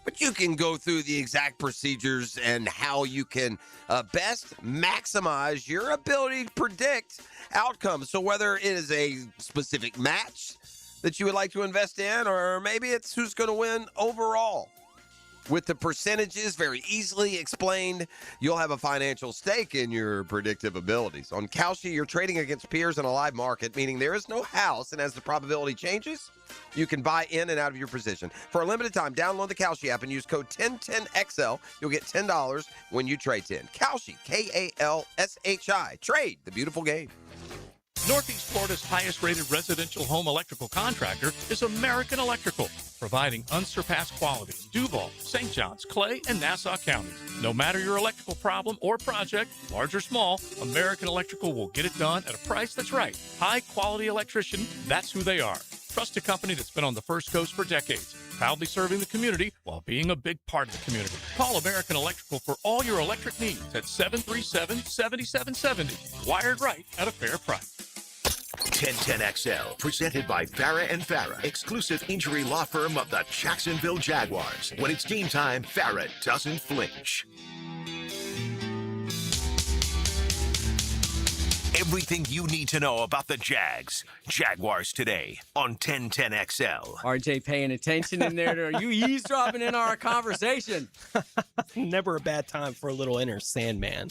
But you can go through the exact procedures and how you can best maximize your ability to predict outcomes. So whether it is a specific match that you would like to invest in, or maybe it's who's going to win overall. With the percentages very easily explained, you'll have a financial stake in your predictive abilities. On Kalshi, you're trading against peers in a live market, meaning there is no house, and as the probability changes, you can buy in and out of your position. For a limited time, download the Kalshi app and use code 1010XL. You'll get $10 when you trade 10. Kalshi, Kalshi. Trade the beautiful game. Northeast Florida's highest-rated residential home electrical contractor is American Electrical, providing unsurpassed quality in Duval, St. Johns, Clay, and Nassau counties. No matter your electrical problem or project, large or small, American Electrical will get it done at a price that's right. High-quality electrician, that's who they are. Trusted company that's been on the First Coast for decades, proudly serving the community while being a big part of the community. Call American Electrical for all your electric needs at 737-7770. Wired right at a fair price. 1010XL, presented by Farah and Farah, exclusive injury law firm of the Jacksonville Jaguars. When it's game time, Farah doesn't flinch. Everything you need to know about the Jags. Jaguars today on 1010XL. RJ paying attention in there. Are you eavesdropping in our conversation? Never a bad time for a little inner Sandman.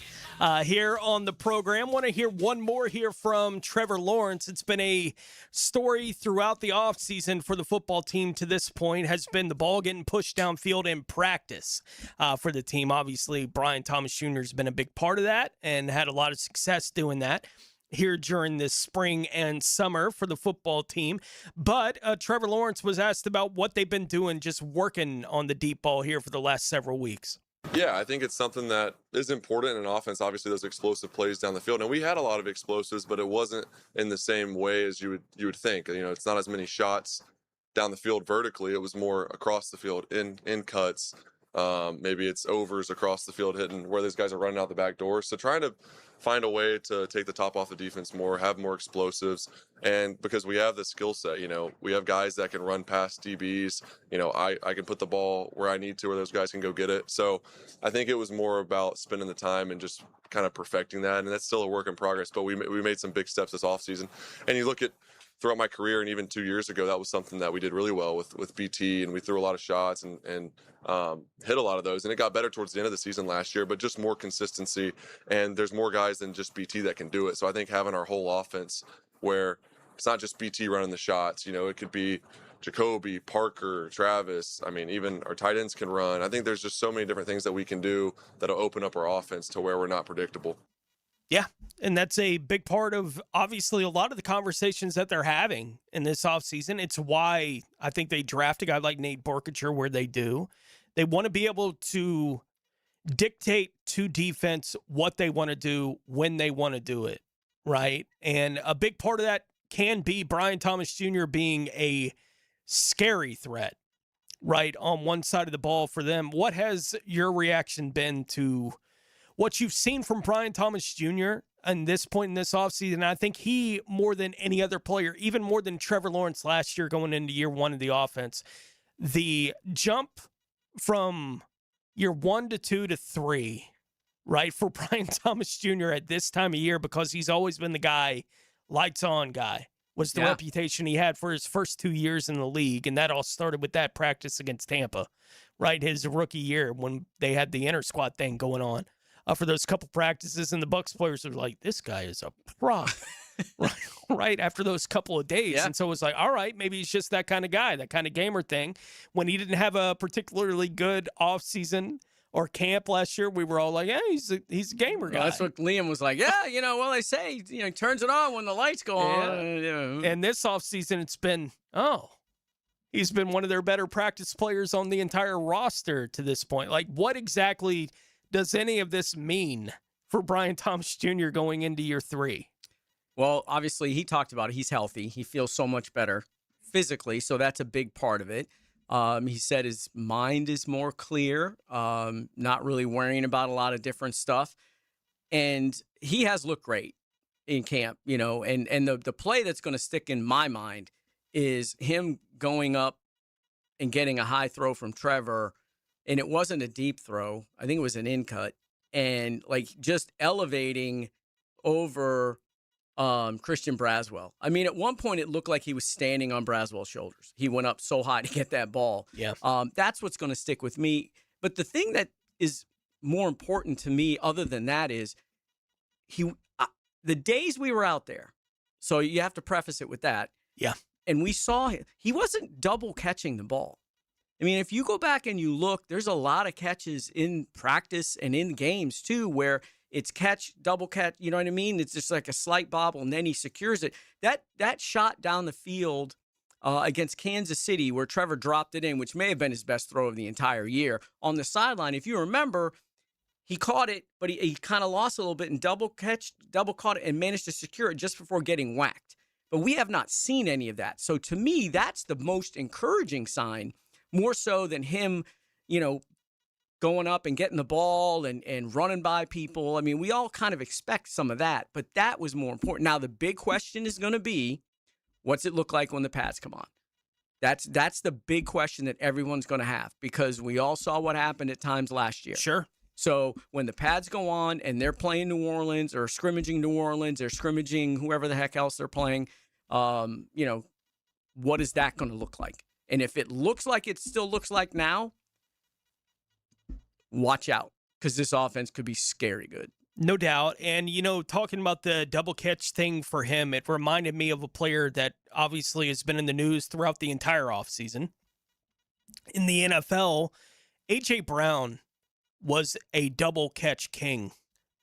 Here on the program, want to hear one more here from Trevor Lawrence. It's been a story throughout the offseason for the football team to this point, has been the ball getting pushed downfield in practice for the team. Obviously, Brian Thomas Jr. has been a big part of that and had a lot of success doing that here during this spring and summer for the football team. But Trevor Lawrence was asked about what they've been doing, just working on the deep ball here for the last several weeks. Yeah, I think it's something that is important in offense. Obviously, those explosive plays down the field, and we had a lot of explosives, but it wasn't in the same way as you would think. You know, it's not as many shots down the field vertically. It was more across the field in cuts. Maybe it's overs across the field hitting where those guys are running out the back door. So trying to find a way to take the top off the defense more, have more explosives. And because we have the skill set, you know, we have guys that can run past DBs. You know, I can put the ball where I need to, where those guys can go get it. So I think it was more about spending the time and just kind of perfecting that. And that's still a work in progress, but we made some big steps this offseason. And you look at throughout my career, and even 2 years ago, that was something that we did really well with BT, and we threw a lot of shots and hit a lot of those. And it got better towards the end of the season last year, but just more consistency. And there's more guys than just BT that can do it. So I think having our whole offense where it's not just BT running the shots, you know, it could be Jacoby, Parker, Travis. I mean, even our tight ends can run. I think there's just so many different things that we can do that'll open up our offense to where we're not predictable. Yeah, and that's a big part of, obviously, a lot of the conversations that they're having in this offseason. It's why I think they draft a guy like Nate Borkature where they do. They want to be able to dictate to defense what they want to do when they want to do it, right? And a big part of that can be Brian Thomas Jr. being a scary threat, right, on one side of the ball for them. What has your reaction been to what you've seen from Brian Thomas Jr. at this point in this offseason? I think he, more than any other player, even more than Trevor Lawrence last year going into year one of the offense, the jump from year 1 to 2 to 3, right, for Brian Thomas Jr. at this time of year, because he's always been the guy, lights on guy, was the reputation he had for his first 2 years in the league. And that all started with that practice against Tampa, right, his rookie year when they had the inter squad thing going on. For those couple practices, and the Bucs players were like, this guy is a prop, right, after those couple of days. And so it was like, all right, maybe he's just that kind of guy, that kind of gamer thing. When he didn't have a particularly good offseason or camp last year, we were all like, yeah, he's a gamer guy. Well, that's what Liam was like, they say, he turns it on when the lights go on. And this offseason, it's been, he's been one of their better practice players on the entire roster to this point. Like, what exactly does any of this mean for Brian Thomas Jr. going into year 3? Well, obviously, he talked about it. He's healthy. He feels so much better physically, so that's a big part of it. He said his mind is more clear, not really worrying about a lot of different stuff. And he has looked great in camp, and the play that's going to stick in my mind is him going up and getting a high throw from Trevor. And it wasn't a deep throw. I think it was an in-cut. And, just elevating over Christian Braswell. I mean, at one point, it looked like he was standing on Braswell's shoulders. He went up so high to get that ball. Yeah. That's what's going to stick with me. But the thing that is more important to me other than that is the days we were out there, so you have to preface it with that. Yeah. And we saw him. He wasn't double catching the ball. I mean, if you go back and you look, there's a lot of catches in practice and in games, too, where it's catch, double catch, you know what I mean? It's just like a slight bobble, and then he secures it. That shot down the field against Kansas City where Trevor dropped it in, which may have been his best throw of the entire year, on the sideline, if you remember, he caught it, but he kind of lost a little bit and double caught it and managed to secure it just before getting whacked. But we have not seen any of that. So to me, that's the most encouraging sign, more so than him, going up and getting the ball and running by people. I mean, we all kind of expect some of that, but that was more important. Now, the big question is going to be, what's it look like when the pads come on? That's the big question that everyone's going to have, because we all saw what happened at times last year. Sure. So when the pads go on and they're playing New Orleans or scrimmaging New Orleans or scrimmaging whoever the heck else they're playing, what is that going to look like? And if it looks like it still looks like now, watch out, because this offense could be scary good. No doubt. And, talking about the double catch thing for him, it reminded me of a player that obviously has been in the news throughout the entire offseason. In the NFL, A.J. Brown was a double catch king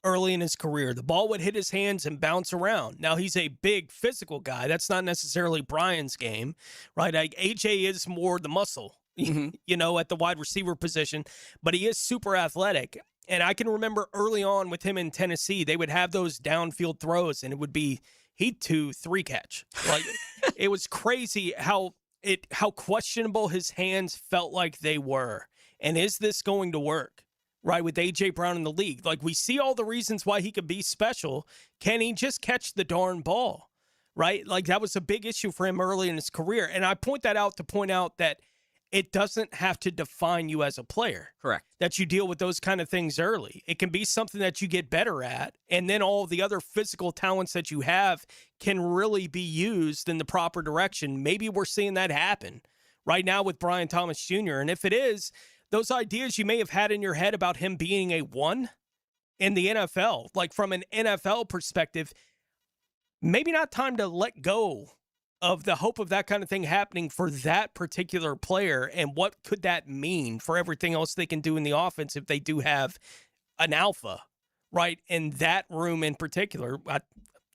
early in his career. The ball would hit his hands and bounce around. Now, he's a big physical guy. That's not necessarily Brian's game, right? Like, AJ is more the muscle, at the wide receiver position, but he is super athletic. And I can remember early on with him in Tennessee, they would have those downfield throws, and it would be he'd 2-3 catch. Like, it was crazy how questionable his hands felt like they were. And is this going to work? Right, with A.J. Brown in the league. Like, we see all the reasons why he could be special. Can he just catch the darn ball? Right? Like, that was a big issue for him early in his career. And I point that out to point out that it doesn't have to define you as a player. Correct. That you deal with those kind of things early. It can be something that you get better at, and then all the other physical talents that you have can really be used in the proper direction. Maybe we're seeing that happen right now with Brian Thomas Jr. And if it is, those ideas you may have had in your head about him being a 1 in the NFL, like from an NFL perspective, maybe not time to let go of the hope of that kind of thing happening for that particular player. And what could that mean for everything else they can do in the offense if they do have an alpha, right? And that room in particular,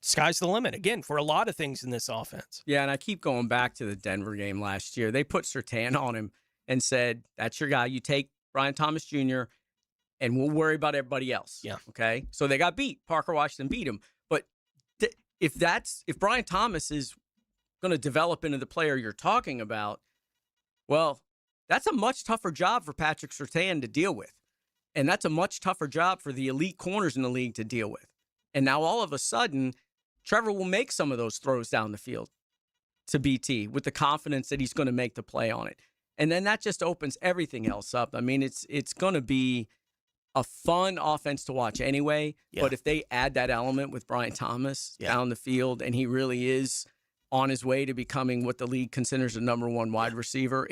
sky's the limit, again, for a lot of things in this offense. Yeah, and I keep going back to the Denver game last year. They put Surtain on him and said, that's your guy. You take Brian Thomas Jr., and we'll worry about everybody else. Yeah. Okay? So they got beat. Parker Washington beat him. But if Brian Thomas is going to develop into the player you're talking about, well, that's a much tougher job for Patrick Surtain to deal with. And that's a much tougher job for the elite corners in the league to deal with. And now all of a sudden, Trevor will make some of those throws down the field to BT with the confidence that he's going to make the play on it. And then that just opens everything else up. I mean, it's going to be a fun offense to watch anyway. Yeah. But if they add that element with Brian Thomas down the field, and he really is on his way to becoming what the league considers a number one wide receiver,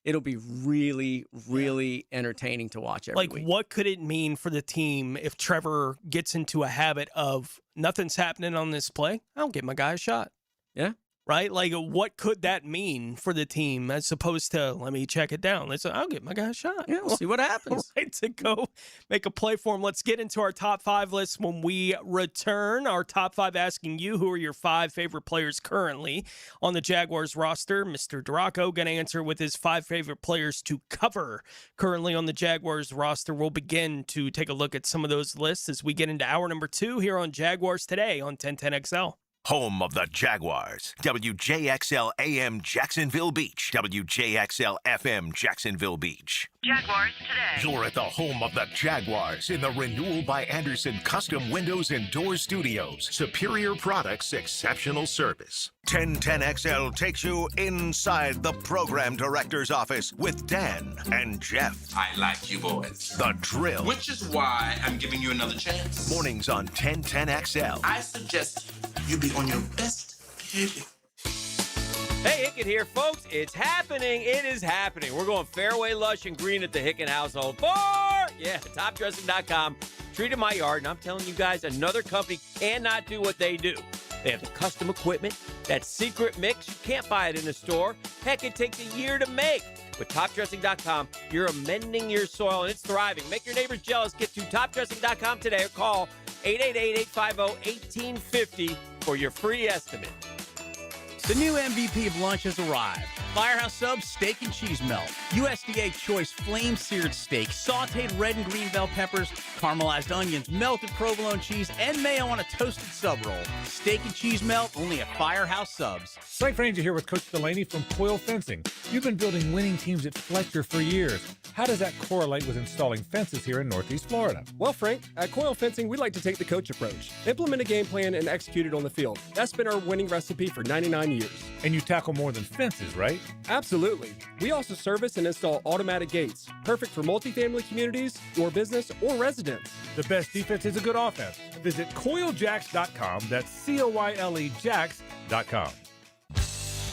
it'll be really, really entertaining to watch every week. What could it mean for the team if Trevor gets into a habit of nothing's happening on this play? I'll give my guy a shot. Yeah. Right? Like, what could that mean for the team as opposed to, let me check it down. I'll give my guy a shot. Yeah, we'll see what happens. Right, to go make a play for him. Let's get into our top 5 list when we return. Our top 5 asking you who are your 5 favorite players currently on the Jaguars roster. Mr. Duraco going to answer with his 5 favorite players to cover currently on the Jaguars roster. We'll begin to take a look at some of those lists as we get into hour number 2 here on Jaguars Today on 1010XL. Home of the Jaguars, WJXL AM Jacksonville Beach, WJXL FM Jacksonville Beach. Jaguars Today. You're at the home of the Jaguars in the Renewal by Anderson Custom Windows and Doors Studios. Superior products, exceptional service. 1010XL takes you inside the program director's office with Dan and Jeff. I like you boys. The Drill. Which is why I'm giving you another chance. Mornings on 1010XL. I suggest you be on your best behavior. Hey, Hicken here, folks. It's happening. It is happening. We're going fairway, lush, and green at the Hicken household for, topdressing.com. Treated my yard, and I'm telling you guys, another company cannot do what they do. They have the custom equipment, that secret mix. You can't buy it in a store. Heck, it takes a year to make. With topdressing.com, you're amending your soil, and it's thriving. Make your neighbors jealous. Get to topdressing.com today or call 888-850-1850 for your free estimate. The new MVP of lunch has arrived. Firehouse Subs Steak and Cheese Melt. USDA Choice Flame-Seared Steak, sauteed red and green bell peppers, caramelized onions, melted provolone cheese, and mayo on a toasted sub roll. Steak and Cheese Melt, only at Firehouse Subs. Frank Franger here with Coach Delaney from Coil Fencing. You've been building winning teams at Fletcher for years. How does that correlate with installing fences here in Northeast Florida? Well, Frank, at Coil Fencing, we like to take the coach approach. Implement a game plan and execute it on the field. That's been our winning recipe for 99 years. And you tackle more than fences, right? Absolutely. We also service and install automatic gates, perfect for multifamily communities, your business, or residents. The best defense is a good offense. Visit CoilJacks.com. That's COYLE Jacks.com.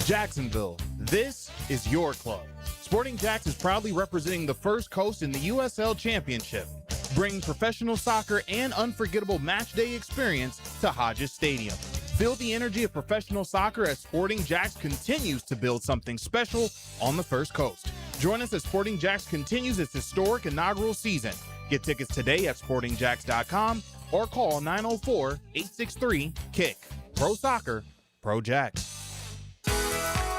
Jacksonville, this is your club. Sporting Jacks is proudly representing the First Coast in the USL Championship, bringing professional soccer and unforgettable match day experience to Hodges Stadium. Feel the energy of professional soccer as Sporting Jacks continues to build something special on the First Coast. Join us as Sporting Jacks continues its historic inaugural season. Get tickets today at sportingjacks.com or call 904-863-KICK. Pro Soccer, Pro Jacks.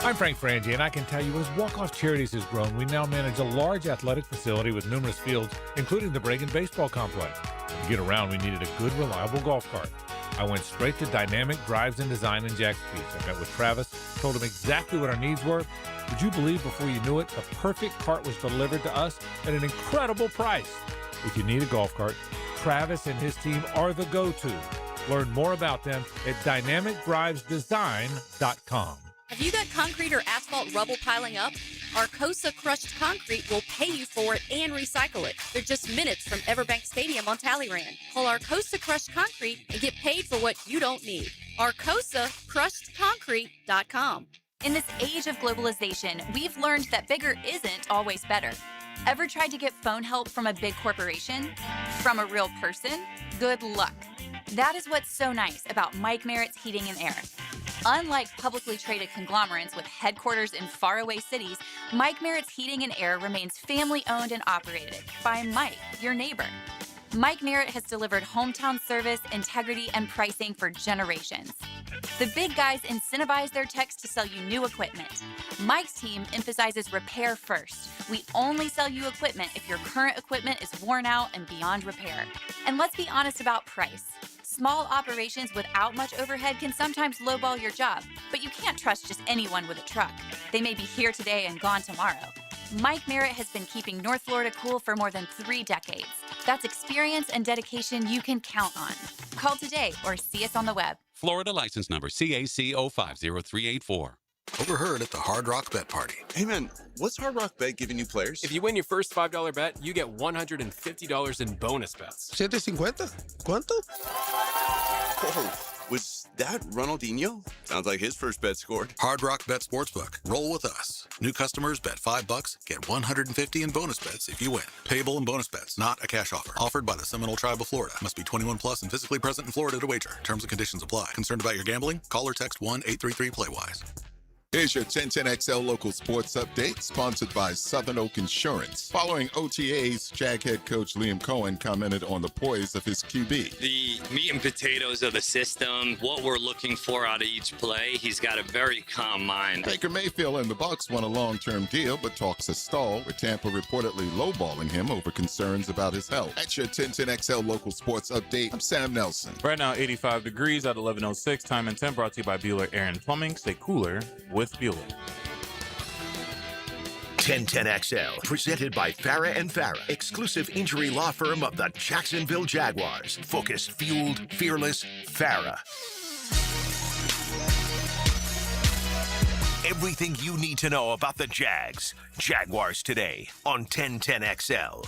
I'm Frank Frangie, and I can tell you as Walk-Off Charities has grown, we now manage a large athletic facility with numerous fields, including the Bregan Baseball Complex. To get around, we needed a good, reliable golf cart. I went straight to Dynamic Drives and Design in Jack's Beach. I met with Travis, told him exactly what our needs were. Would you believe before you knew it, the perfect cart was delivered to us at an incredible price? If you need a golf cart, Travis and his team are the go-to. Learn more about them at dynamicdrivesdesign.com. Have you got concrete or asphalt rubble piling up? Arcosa Crushed Concrete will pay you for it and recycle it. They're just minutes from Everbank Stadium on Talleyrand. Call Arcosa Crushed Concrete and get paid for what you don't need. ArcosaCrushedConcrete.com. In this age of globalization, we've learned that bigger isn't always better. Ever tried to get phone help from a big corporation? From a real person? Good luck. That is what's so nice about Mike Merritt's Heating and Air. Unlike publicly traded conglomerates with headquarters in faraway cities, Mike Merritt's Heating and Air remains family-owned and operated by Mike, your neighbor. Mike Merritt has delivered hometown service, integrity, and pricing for generations. The big guys incentivize their techs to sell you new equipment. Mike's team emphasizes repair first. We only sell you equipment if your current equipment is worn out and beyond repair. And let's be honest about price. Small operations without much overhead can sometimes lowball your job, but you can't trust just anyone with a truck. They may be here today and gone tomorrow. Mike Merritt has been keeping North Florida cool for more than 3 decades. That's experience and dedication you can count on. Call today or see us on the web. Florida license number CAC 050384. Overheard at the Hard Rock Bet Party. Hey man, what's Hard Rock Bet giving you players? If you win your first $5 bet, you get $150 in bonus bets. $750? ¿Cuánto? Whoa, was that Ronaldinho? Sounds like his first bet scored. Hard Rock Bet Sportsbook. Roll with us. New customers bet $5, get $150 in bonus bets if you win. Payable in bonus bets, not a cash offer. Offered by the Seminole Tribe of Florida. Must be 21 plus and physically present in Florida to wager. Terms and conditions apply. Concerned about your gambling? Call or text 1-833-PLAY-WISE. Here's your 1010XL local sports update, sponsored by Southern Oak Insurance. Following OTAs, Jag head coach Liam Cohen commented on the poise of his QB. The meat and potatoes of the system, what we're looking for out of each play, he's got a very calm mind. Baker Mayfield and the Bucs want a long-term deal, but talks have stalled, with Tampa reportedly lowballing him over concerns about his health. That's your 1010XL local sports update. I'm Sam Nelson. Right now, 85 degrees at 11:06. Time and temp brought to you by Bueller Air and Plumbing. Stay cooler with Bueller. 1010XL, presented by Farah and Farah, exclusive injury law firm of the Jacksonville Jaguars. Focused, fueled, fearless, Farah. Everything you need to know about the Jags. Jaguars today on 1010XL.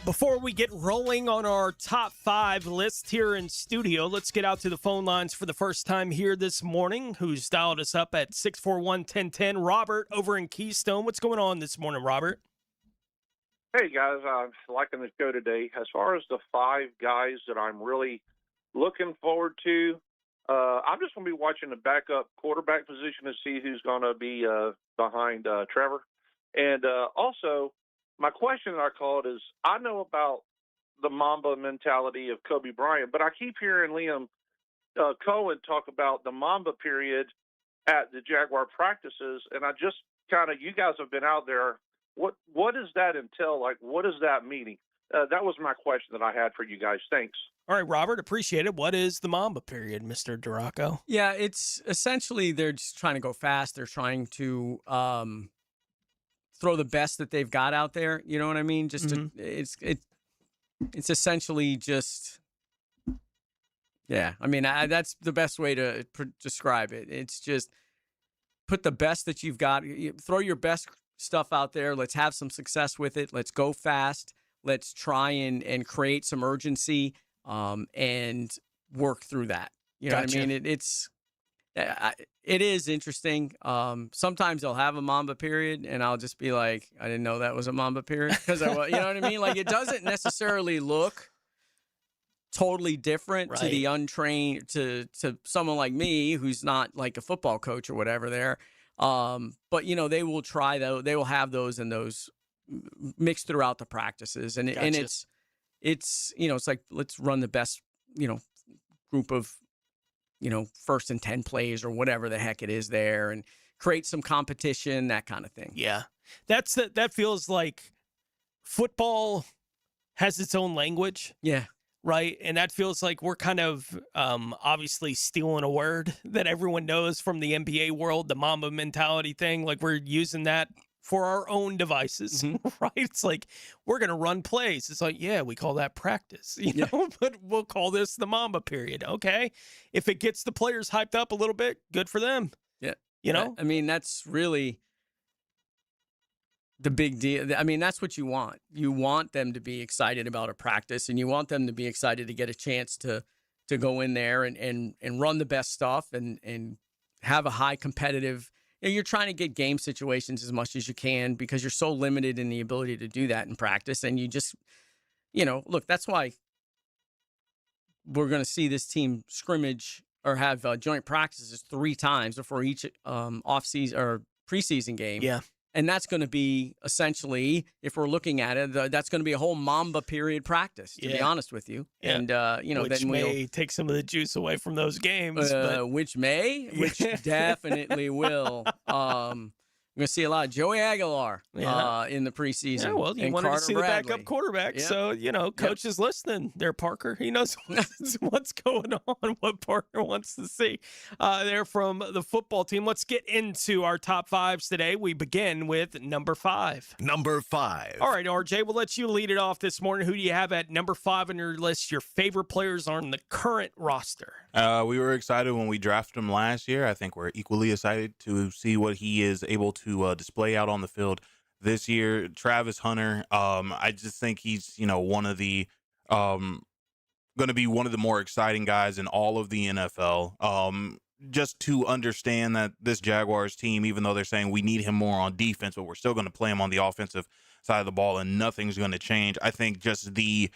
Before we get rolling on our top 5 list here in studio, let's get out to the phone lines for the first time here this morning. Who's dialed us up at 641-1010? Robert over in Keystone. What's going on this morning, Robert? Hey, guys. I'm liking the show today. As far as the 5 guys that I'm really looking forward to, I'm just going to be watching the backup quarterback position to see who's going to be behind Trevor. And also, my question that I called is, I know about the Mamba mentality of Kobe Bryant, but I keep hearing Liam Cohen talk about the Mamba period at the Jaguar practices, and I just kind of, you guys have been out there. What does that entail? Like, what is that meaning? That was my question that I had for you guys. Thanks. All right, Robert, appreciate it. What is the Mamba period, Mr. Duraco? Yeah, it's essentially they're just trying to go fast. They're trying to throw the best that they've got out there. You know what I mean? Just it's essentially just, yeah. I mean, that's the best way to describe it. It's just put the best that you've got. Throw your best stuff out there. Let's have some success with it. Let's go fast. Let's try and create some urgency and work through that. You know what I mean? It is interesting. Sometimes they'll have a Mamba period, and I'll just be like, I didn't know that was a Mamba period. Because you know what I mean? Like, it doesn't necessarily look totally different to the untrained, to someone like me who's not like a football coach or whatever there. But, you know, they will try, though. They will have those and those mixed throughout the practices. And it's you know, it's like, let's run the best, you know, group of, you know, 1st and 10 plays or whatever the heck it is there, and create some competition, that kind of thing. Yeah. That feels like football has its own language. Yeah. Right. And that feels like we're kind of obviously stealing a word that everyone knows from the NBA world, the Mamba mentality thing. Like, we're using that for our own devices, right? It's like, we're going to run plays. It's like, yeah, we call that practice, you know, but we'll call this the Mamba period. Okay. If it gets the players hyped up a little bit, good for them. Yeah. You know, I mean, that's really the big deal. I mean, that's what you want. You want them to be excited about a practice, and you want them to be excited to get a chance to go in there and run the best stuff and have a high competitive. You're trying to get game situations as much as you can because you're so limited in the ability to do that in practice. And you just, you know, look, that's why we're going to see this team scrimmage or have joint practices 3 times before each off-season or preseason game. Yeah. And that's going to be essentially, if we're looking at it, that's going to be a whole Mamba period practice, to be honest with you. Yeah. And, which then may take some of the juice away from those games. But which definitely will. We're going to see a lot of Joey Aguilar in the preseason. Yeah, well, you and wanted Carter to see Bradley. the backup quarterback. Yep. So, Coach is listening there, Parker. He knows what's going on, what Parker wants to see there from the football team. Let's get into our top fives today. We begin with number 5. Number 5. All right, RJ, we'll let you lead it off this morning. Who do you have at number 5 on your list, your favorite players on the current roster? We were excited when we drafted him last year. I think we're equally excited to see what he is able to display out on the field this year. Travis Hunter, I just think he's, one of the going to be one of the more exciting guys in all of the NFL. Just to understand that this Jaguars team, even though they're saying we need him more on defense, but we're still going to play him on the offensive side of the ball and nothing's going to change. I think just the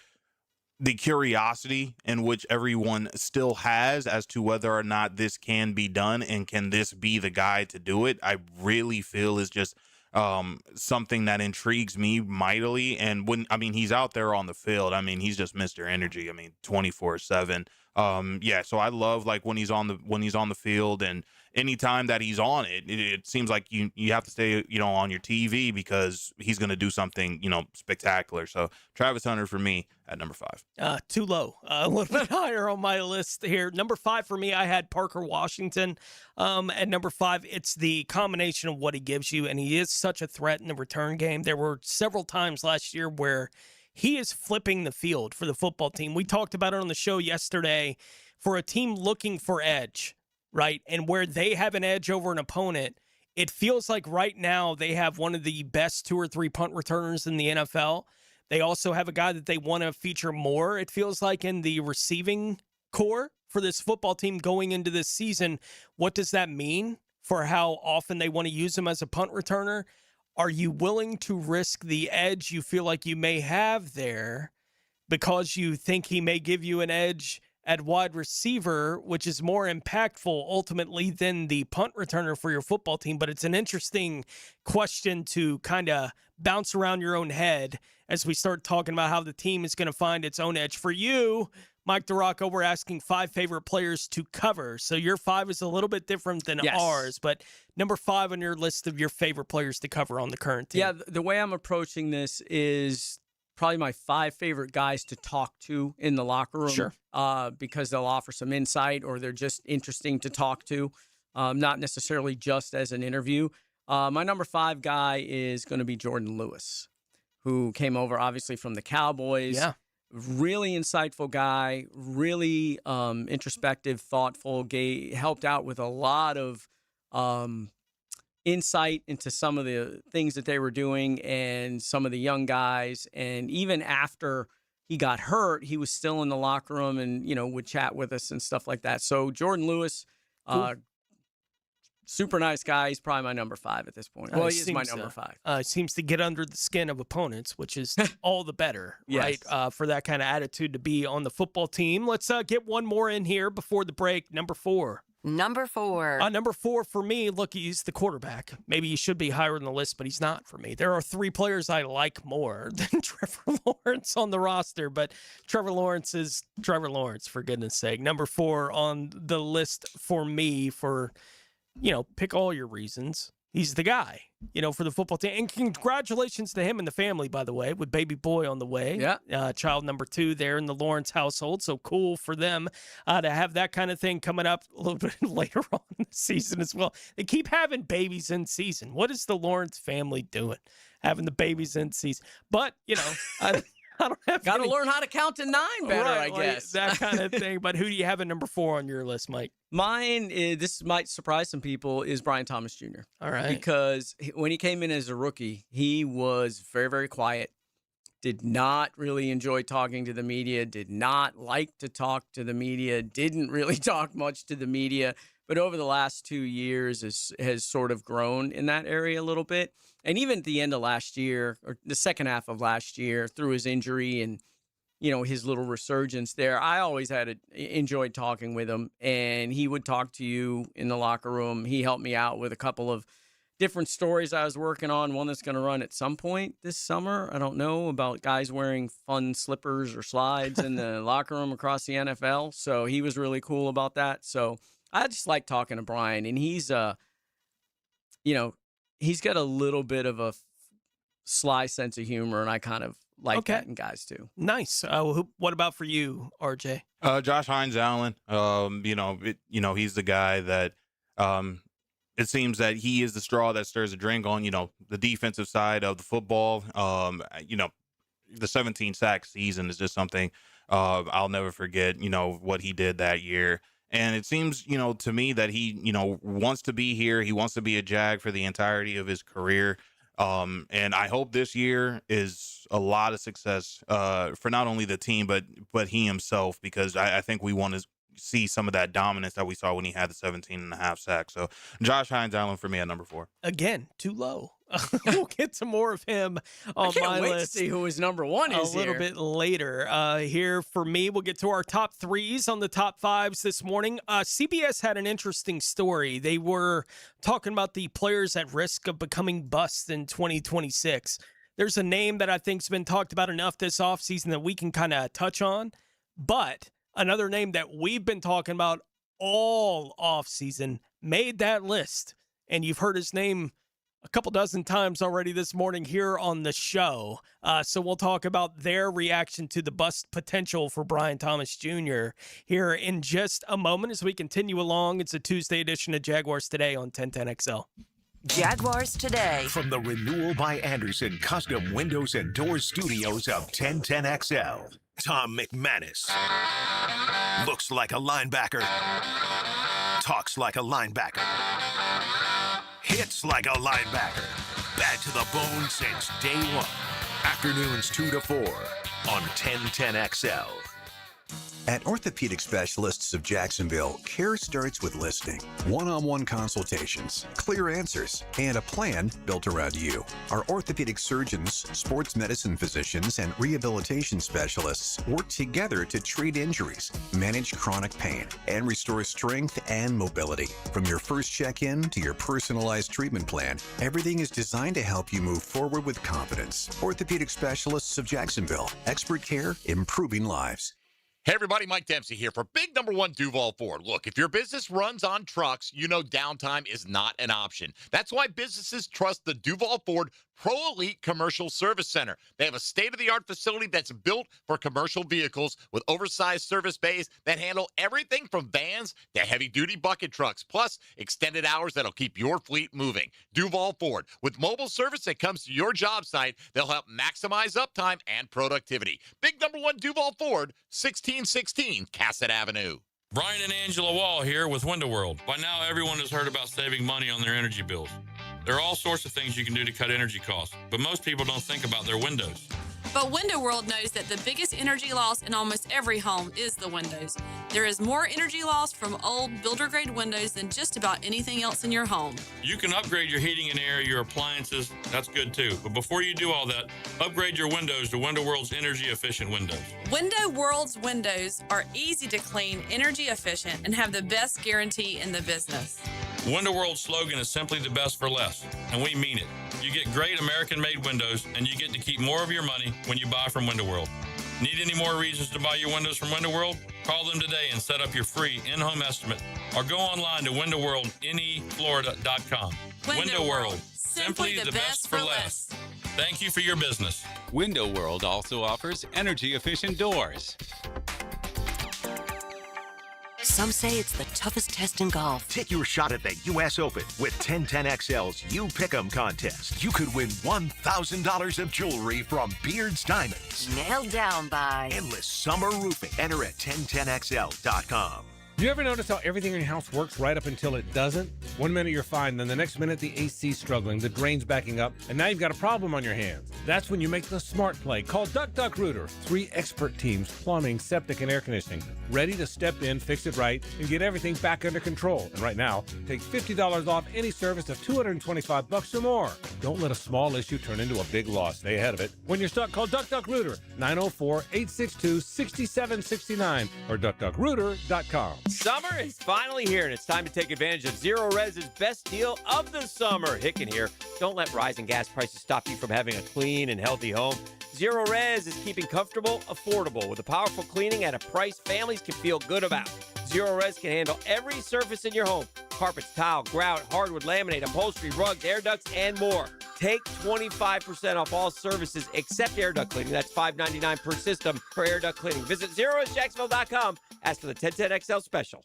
curiosity in which everyone still has as to whether or not this can be done and can this be the guy to do it, I really feel is just something that intrigues me mightily. And he's out there on the field. He's just Mr. Energy. 24/7. So I love when he's on the field, and anytime that he's on it seems like you have to stay on your TV because he's going to do something spectacular. So Travis Hunter for me at number 5. Too low. A little bit higher on my list here. Number 5 for me, I had Parker Washington. At number 5, it's the combination of what he gives you, and he is such a threat in the return game. There were several times last year where he is flipping the field for the football team. We talked about it on the show yesterday. For a team looking for edge, right, and where they have an edge over an opponent, it feels like right now they have one of the best 2 or 3 punt returners in the NFL. They also have a guy that they want to feature more, it feels like, in the receiving core for this football team going into this season. What does that mean for how often they want to use him as a punt returner? Are you willing to risk the edge you feel like you may have there because you think he may give you an edge at wide receiver, which is more impactful ultimately than the punt returner for your football team? But it's an interesting question to kind of bounce around your own head as we start talking about how the team is going to find its own edge. For you, Mike DeRocco, we're asking 5 favorite players to cover. So your 5 is a little bit different than ours, but number 5 on your list of your favorite players to cover on the current team. Yeah, the way I'm approaching this is probably my 5 favorite guys to talk to in the locker room. Sure. Because they'll offer some insight or they're just interesting to talk to, not necessarily just as an interview. My number 5 guy is going to be Jordan Lewis, who came over obviously from the Cowboys. Yeah. Really insightful guy, really introspective, thoughtful, helped out with a lot of insight into some of the things that they were doing and some of the young guys. And even after he got hurt, he was still in the locker room and, would chat with us and stuff like that. So Jordan Lewis, cool. Super nice guy. He's probably my number 5 at this point. Well, he is my number 5. Seems to get under the skin of opponents, which is all the better, yes. Right? For that kind of attitude to be on the football team. Let's get one more in here before the break. Number 4. Number 4. Number 4 for me, look, he's the quarterback. Maybe he should be higher on the list, but he's not for me. There are 3 players I like more than Trevor Lawrence on the roster, but Trevor Lawrence is Trevor Lawrence, for goodness sake. Number 4 on the list for me for, pick all your reasons. He's the guy, for the football team. And congratulations to him and the family, by the way, with baby boy on the way. Yeah. Child number 2 there in the Lawrence household. So cool for them to have that kind of thing coming up a little bit later on in the season as well. They keep having babies in season. What is the Lawrence family doing? Having the babies in season. But, I don't have Got to learn how to count to 9 better, right, I guess. That kind of thing. But who do you have at number 4 on your list, Mike? Mine, this might surprise some people, is Brian Thomas Jr. All right. Because when he came in as a rookie, he was very, very quiet, did not really enjoy talking to the media, did not like to talk to the media, didn't really talk much to the media. But over the last 2 years has sort of grown in that area a little bit. And even at the end of last year, or the second half of last year, through his injury and, his little resurgence there, I always enjoyed talking with him. And he would talk to you in the locker room. He helped me out with a couple of different stories I was working on. One that's going to run at some point this summer. I don't know, about guys wearing fun slippers or slides in the locker room across the NFL. So he was really cool about that. So I just like talking to Brian, and he's he's got a little bit of a sly sense of humor, and I kind of like that in guys too. Nice. What about for you, RJ? Josh Hines Allen. He's the guy that it seems that he is the straw that stirs the drink on, the defensive side of the football. The 17 sack season is just something I'll never forget, what he did that year. And it seems, to me that he, wants to be here. He wants to be a Jag for the entirety of his career. And I hope this year is a lot of success for not only the team, but he himself, because I think we want to see some of that dominance that we saw when he had the 17.5 sacks. So Josh Hines Allen for me at number 4. Again, too low. We'll get to more of him on I can't my wait list. to see who his number 1 is a little bit later. Here for me, we'll get to our top 3s on the top 5s this morning. CBS had an interesting story. They were talking about the players at risk of becoming busts in 2026. There's a name that I think's been talked about enough this offseason that we can kind of touch on, but another name that we've been talking about all offseason made that list, and you've heard his name a couple dozen times already this morning here on the show. So we'll talk about their reaction to the bust potential for Brian Thomas Jr. here in just a moment as we continue along. It's a Tuesday edition of Jaguars Today on 1010XL. Jaguars Today. From the Renewal by Anderson Custom Windows and Doors Studios of 1010XL, Tom McManus looks like a linebacker, talks like a linebacker, hits like a linebacker, bad to the bone since day one. Afternoons 2 to 4 on 1010XL. At Orthopedic Specialists of Jacksonville, care starts with listening, one-on-one consultations, clear answers, and a plan built around you. Our orthopedic surgeons, sports medicine physicians, and rehabilitation specialists work together to treat injuries, manage chronic pain, and restore strength and mobility. From your first check-in to your personalized treatment plan, everything is designed to help you move forward with confidence. Orthopedic Specialists of Jacksonville, expert care, improving lives. Hey everybody, Mike Dempsey here for big number 1 Duval Ford. Look, if your business runs on trucks, you know downtime is not an option. That's why businesses trust the Duval Ford Pro Elite Commercial Service Center. They have a state-of-the-art facility that's built for commercial vehicles with oversized service bays that handle everything from vans to heavy-duty bucket trucks, plus extended hours that'll keep your fleet moving. Duval Ford, with mobile service that comes to your job site, they'll help maximize uptime and productivity. Big number 1 Duval Ford, 1616 Cassett Avenue. Brian and Angela Wall here with Window World. By now, everyone has heard about saving money on their energy bills. There are all sorts of things you can do to cut energy costs, but most people don't think about their windows. But Window World knows that the biggest energy loss in almost every home is the windows. There is more energy loss from old builder-grade windows than just about anything else in your home. You can upgrade your heating and air, your appliances. That's good too. But before you do all that, upgrade your windows to Window World's energy-efficient windows. Window World's windows are easy to clean, energy efficient, and have the best guarantee in the business. Window World's slogan is simply the best for less, and we mean it. You get great American-made windows, and you get to keep more of your money when you buy from Window World. Need any more reasons to buy your windows from Window World? Call them today and set up your free in-home estimate, or go online to windowworldneflorida.com. Window World, simply the best for less. Thank you for your business. Window World also offers energy-efficient doors. Some say it's the toughest test in golf. Take your shot at the U.S. Open with 1010XL's You Pick'em contest. You could win $1,000 of jewelry from Beard's Diamonds. Nailed down by Endless Summer Roofing. Enter at 1010XL.com. You ever notice how everything in your house works right up until it doesn't? One minute you're fine, then the next minute the AC's struggling, the drain's backing up, and now you've got a problem on your hands. That's when you make the smart play. Call Duck Duck Rooter. 3 expert teams, plumbing, septic, and air conditioning, ready to step in, fix it right, and get everything back under control. And right now, take $50 off any service of $225 or more. Don't let a small issue turn into a big loss. Stay ahead of it. When you're stuck, call Duck Duck Rooter, 904-862-6769 or duckduckrooter.com. Summer is finally here, and it's time to take advantage of Zero Res's best deal of the summer. Hicken here. Don't let rising gas prices stop you from having a clean and healthy home. Zero Res is keeping comfortable, affordable, with a powerful cleaning at a price families can feel good about. Zero Res can handle every surface in your home. Carpets, tile, grout, hardwood, laminate, upholstery, rugs, air ducts, and more. Take 25% off all services except air duct cleaning. That's $5.99 per system for air duct cleaning. Visit ZeroResJacksonville.com. Ask for the 1010XL special.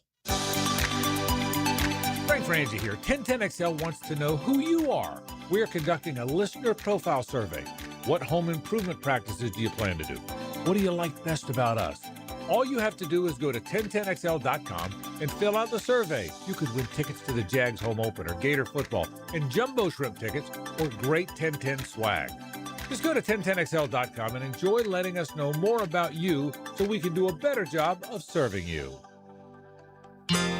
Frank Frangie here. 1010XL wants to know who you are. We are conducting a listener profile survey. What home improvement practices do you plan to do? What do you like best about us? All you have to do is go to 1010XL.com and fill out the survey. You could win tickets to the Jags home opener, Gator football, and Jumbo Shrimp tickets, or great 1010 swag. Just go to 1010XL.com and enjoy letting us know more about you so we can do a better job of serving you.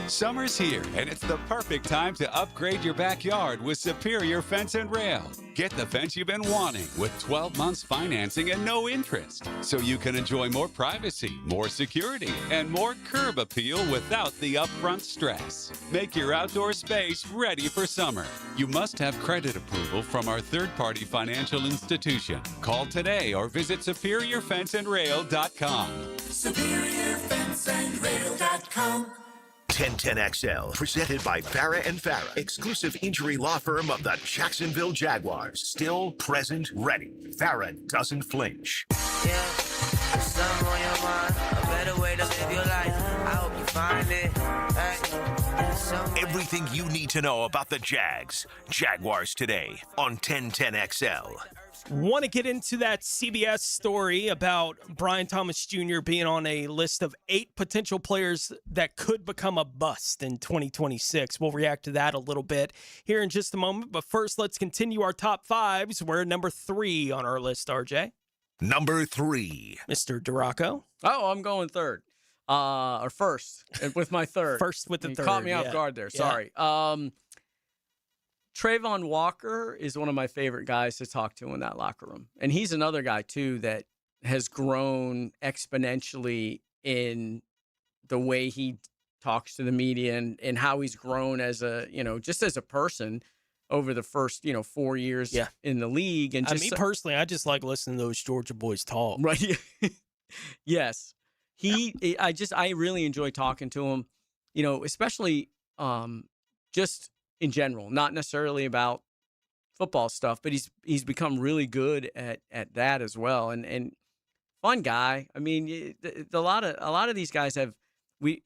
Summer's here, and it's the perfect time to upgrade your backyard with Superior Fence and Rail. Get the fence you've been wanting with 12 months financing and no interest, so you can enjoy more privacy, more security, and more curb appeal without the upfront stress. Make your outdoor space ready for summer. You must have credit approval from our third-party financial institution. Call today or visit SuperiorFenceandRail.com. SuperiorFenceandRail.com. 1010XL, presented by Farah and Farah, exclusive injury law firm of the Jacksonville Jaguars. Still present, ready. Farah doesn't flinch. Yeah, there's something on your mind, a better way to live your life. I hope you find it. Hey, everything you need to know about the Jaguars today on 1010XL. Want to get into that CBS story about Brian Thomas Jr. being on a list of 8 potential players that could become a bust in 2026. We'll react to that a little bit here in just a moment. But first, let's continue our top 5s. We're number 3 on our list, RJ. Number 3. Mr. Duraco. Oh, I'm going third. Or first, with my third. First with the you third. Caught me off guard there. Sorry. Trayvon Walker is one of my favorite guys to talk to in that locker room. And he's another guy, too, that has grown exponentially in the way he talks to the media and how he's grown as a, just as a person over the first, 4 years in the league. And just me personally, I just like listening to those Georgia boys talk. Right. Yes. I really enjoy talking to him, especially just in general, not necessarily about football stuff, but he's become really good at that as well. And fun guy. I mean, a lot of these guys have really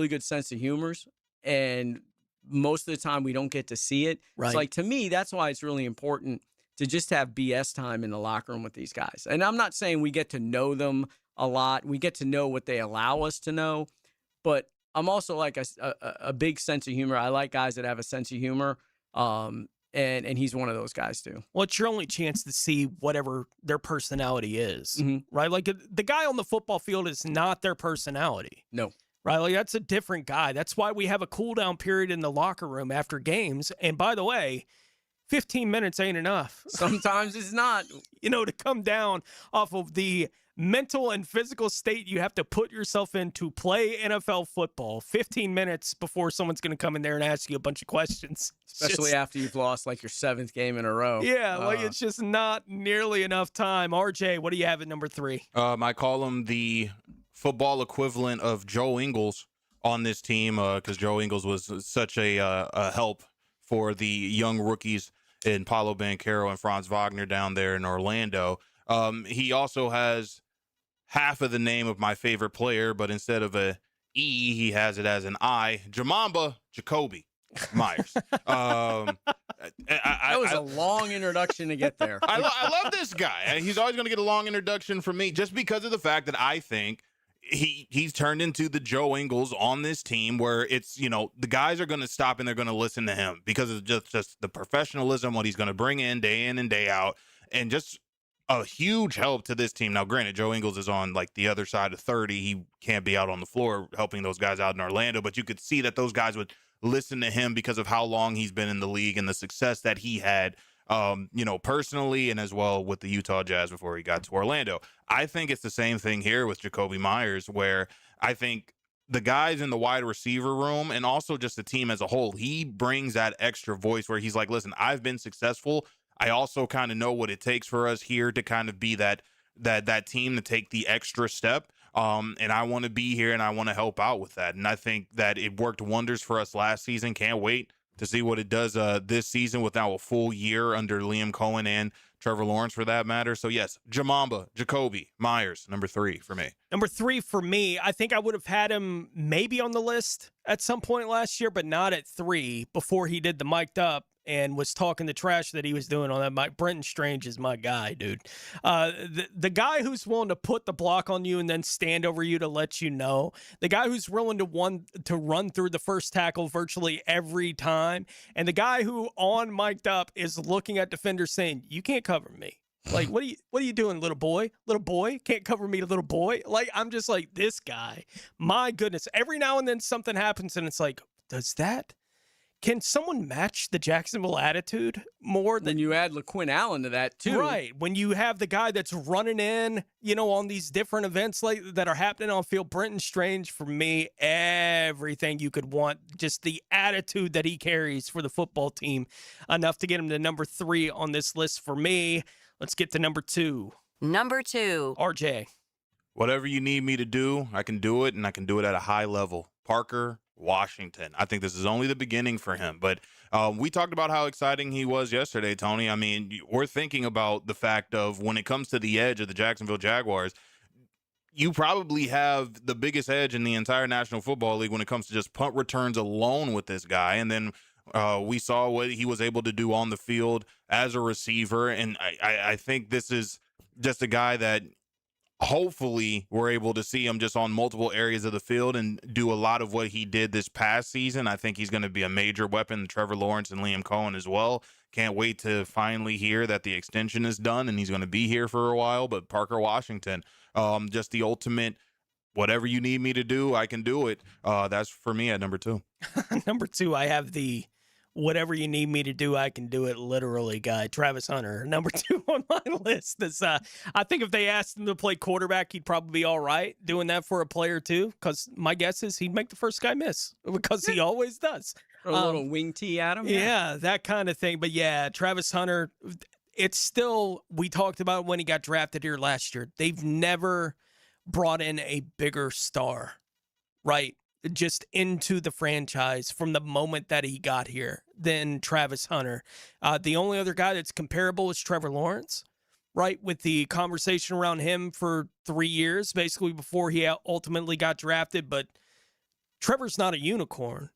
good sense of humors, and most of the time we don't get to see it. Right. It's like, to me, that's why it's really important to just have BS time in the locker room with these guys. And I'm not saying we get to know them a lot. We get to know what they allow us to know, but I'm also like a big sense of humor. I like guys that have a sense of humor, and he's one of those guys too. Well, it's your only chance to see whatever their personality is, Mm-hmm. right? Like the guy on the football field is not their personality. No. Right? Like that's a different guy. That's why we have a cool down period in the locker room after games. And by the way, 15 minutes ain't enough. Sometimes it's not. To come down off of the mental and physical state you have to put yourself in to play NFL football 15 minutes before someone's going to come in there and ask you a bunch of questions. Especially after you've lost like your 7th game in a row. Yeah, like it's just not nearly enough time. RJ, what do you have at number 3? I call him the football equivalent of Joe Ingles on this team because Joe Ingles was such a help for the young rookies in Paulo Banchero and Franz Wagner down there in Orlando. He also has half of the name of my favorite player, but instead of a E, he has it as an I. Jacoby Myers. That was a long introduction to get there. I love this guy. He's always going to get a long introduction from me just because of the fact that I think he's turned into the Joe Ingles on this team where it's, the guys are going to stop and they're going to listen to him because of just the professionalism, what he's going to bring in and day out, and just a huge help to this team. Now, granted, Joe Ingles is on like the other side of 30. He can't be out on the floor helping those guys out in Orlando, but you could see that those guys would listen to him because of how long he's been in the league and the success that he had, personally and as well with the Utah Jazz before he got to Orlando. I think it's the same thing here with Jacoby Myers, where I think the guys in the wide receiver room and also just the team as a whole, he brings that extra voice where he's like, listen, I've been successful. I also kind of know what it takes for us here to kind of be that team to take the extra step. And I want to be here and I want to help out with that. And I think that it worked wonders for us last season. Can't wait to see what it does this season with now a full year under Liam Cohen and Trevor Lawrence for that matter. So yes, Jamamba, Jacoby, Myers, number 3 for me. Number 3 for me, I think I would have had him maybe on the list at some point last year, but not at 3 before he did the mic'd up and was talking the trash that he was doing on that mic. Brenton Strange is my guy, dude. The guy who's willing to put the block on you and then stand over you to let you know. The guy who's willing to run through the first tackle virtually every time. And the guy who on mic'd up is looking at defenders saying, you can't cover me. Like, what are you doing, little boy? Little boy? Can't cover me, little boy? Like, I'm just like, this guy. My goodness. Every now and then something happens and it's like, can someone match the Jacksonville attitude more than you add LaQuinn Allen to that too? Right. When you have the guy that's running in, on these different events that are happening on field, Brenton Strange, for me, everything you could want, just the attitude that he carries for the football team, enough to get him to number 3 on this list for me. Let's get to number 2. Number 2. RJ. Whatever you need me to do, I can do it, and I can do it at a high level. Parker Washington. I think this is only the beginning for him. But we talked about how exciting he was yesterday, Tony. I mean, we're thinking about the fact of when it comes to the edge of the Jacksonville Jaguars, you probably have the biggest edge in the entire National Football League when it comes to just punt returns alone with this guy. And then we saw what he was able to do on the field as a receiver. And I think this is just a guy that hopefully we're able to see him just on multiple areas of the field and do a lot of what he did this past season. I think he's going to be a major weapon, Trevor Lawrence and Liam Cohen as well. Can't wait to finally hear that the extension is done and he's going to be here for a while. But Parker Washington, just the ultimate, whatever you need me to do, I can do it. That's for me at number 2. Number 2, I have the whatever you need me to do, I can do it literally guy, Travis Hunter. Number 2 on my list. This, I think if they asked him to play quarterback, he'd probably be all right doing that for a player too, because my guess is he'd make the first guy miss, because he always does. Throw a little wing tee at him. Yeah, that kind of thing. But yeah, Travis Hunter, it's still, we talked about when he got drafted here last year. They've never brought in a bigger star, right? Just into the franchise from the moment that he got here than Travis Hunter. The only other guy that's comparable is Trevor Lawrence, right? With the conversation around him for 3 years, basically before he ultimately got drafted. But Trevor's not a unicorn.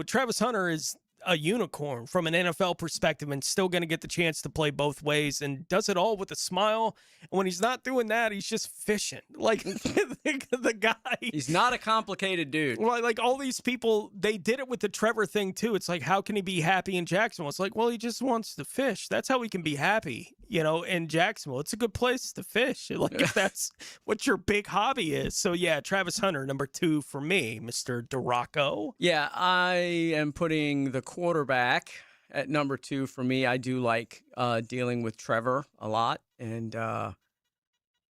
Travis Hunter is a unicorn from an NFL perspective and still going to get the chance to play both ways and does it all with a smile. And when he's not doing that, he's just fishing. Like the guy. He's not a complicated dude. Well, like all these people, they did it with the Trevor thing too. It's like, how can he be happy in Jacksonville? It's like, well, he just wants to fish. That's how he can be happy, in Jacksonville. It's a good place to fish. Like if that's what your big hobby is. So yeah, Travis Hunter, number 2 for me, Mr. DeRocco. Yeah, I am putting the quarterback at number 2 for me. I do like dealing with Trevor a lot. And,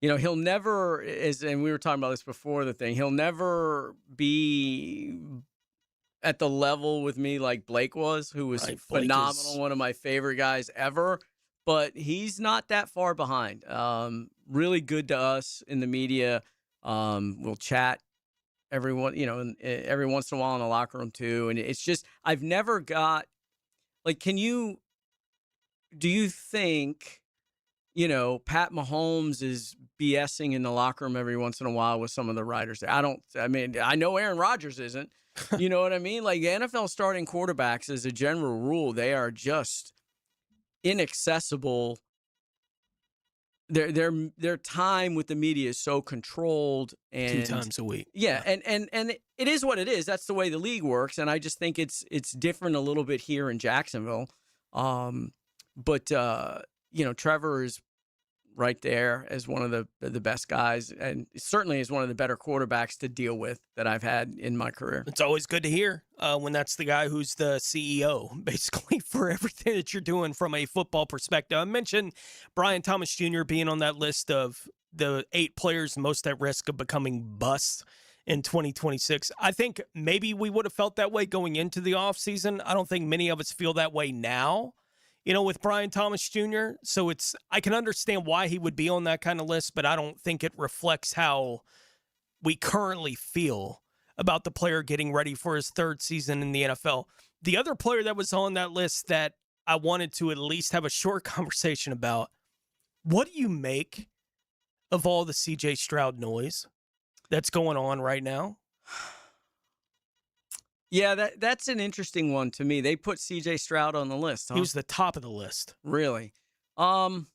he'll never, and we were talking about this before the thing, he'll never be at the level with me like Blake was, who was phenomenal, one of my favorite guys ever. But he's not that far behind. Really good to us in the media. We'll chat everyone, every once in a while in the locker room too. And it's just, I've never got, like, do you think, Pat Mahomes is BSing in the locker room every once in a while with some of the writers there? I know Aaron Rodgers isn't, you know what I mean? Like NFL starting quarterbacks as a general rule, they are just inaccessible. Their time with the media is so controlled, and 2 times a week. Yeah, and it is what it is. That's the way the league works, and I just think it's different a little bit here in Jacksonville. But Trevor is right there as one of the best guys, and certainly is one of the better quarterbacks to deal with that I've had in my career. It's always good to hear when that's the guy who's the CEO, basically, for everything that you're doing from a football perspective. I mentioned Brian Thomas Jr. being on that list of the 8 players most at risk of becoming busts in 2026. I think maybe we would have felt that way going into the offseason. I don't think many of us feel that way now, with Brian Thomas Jr. So I can understand why he would be on that kind of list, but I don't think it reflects how we currently feel about the player getting ready for his third season in the NFL. The other player that was on that list that I wanted to at least have a short conversation about, what do you make of all the CJ Stroud noise that's going on right now? Yeah, that's an interesting one to me. They put CJ Stroud on the list, huh? He was the top of the list. Really? Look,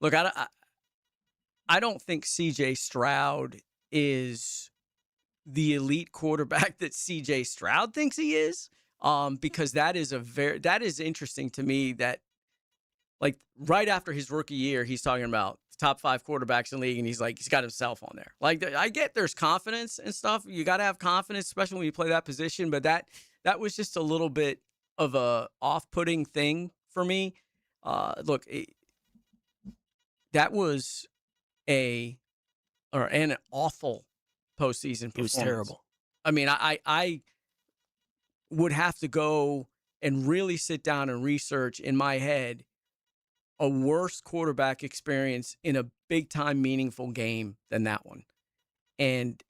I don't think CJ Stroud is the elite quarterback that CJ Stroud thinks he is. Because that is interesting to me that, like, right after his rookie year, he's talking about top 5 quarterbacks in the league, and he's got himself on there. Like, I get there's confidence and stuff. You got to have confidence, especially when you play that position. But that was just a little bit of a off-putting thing for me. Look, that was an awful postseason performance. It was terrible. I mean, I would have to go and really sit down and research in my head a worse quarterback experience in a big time meaningful game than that one. And,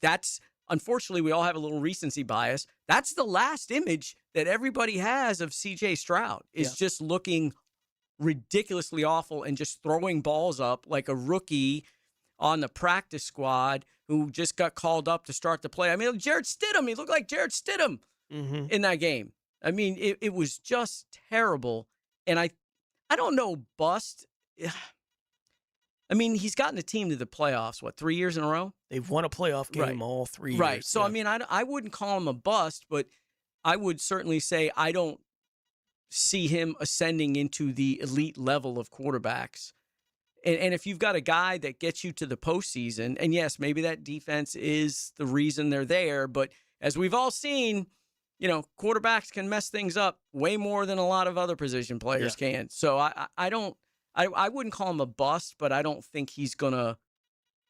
that's, unfortunately, we all have a little recency bias. That's the last image that everybody has of CJ Stroud is just looking ridiculously awful and just throwing balls up like a rookie on the practice squad who just got called up to start the play. I mean, Jarrett Stidham, he looked like Jarrett Stidham in that game. I mean, it was just terrible. And I don't know, bust. I mean, he's gotten the team to the playoffs, 3 years in a row? They've won a playoff game all 3 years. Right. So, I mean, I wouldn't call him a bust, but I would certainly say I don't see him ascending into the elite level of quarterbacks. And if you've got a guy that gets you to the postseason, and yes, maybe that defense is the reason they're there, but as we've all seen, quarterbacks can mess things up way more than a lot of other position players can. So I wouldn't call him a bust, but I don't think he's going to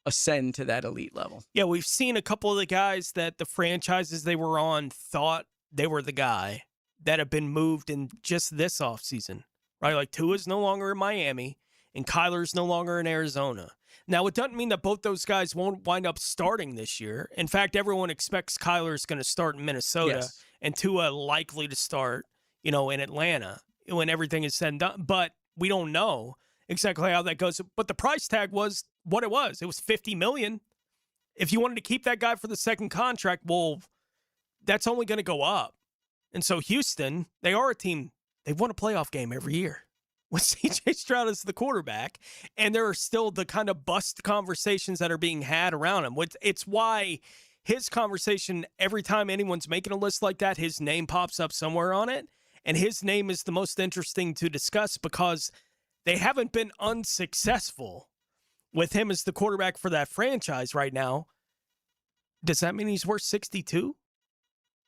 ascend to that elite level. Yeah, we've seen a couple of the guys that the franchises they were on thought they were the guy that have been moved in just this offseason, right? Like Tua's no longer in Miami and Kyler's no longer in Arizona. Now, it doesn't mean that both those guys won't wind up starting this year. In fact, everyone expects Kyler's going to start in Minnesota and Tua likely to start, in Atlanta when everything is said and done. But we don't know exactly how that goes. But the price tag was what it was. It was $50 million. If you wanted to keep that guy for the second contract, well, that's only going to go up. And so Houston, they are a team. They won a playoff game every year with CJ Stroud as the quarterback, and there are still the kind of bust conversations that are being had around him. It's why his conversation, every time anyone's making a list like that, his name pops up somewhere on it, and his name is the most interesting to discuss because they haven't been unsuccessful with him as the quarterback for that franchise right now. Does that mean he's worth 62?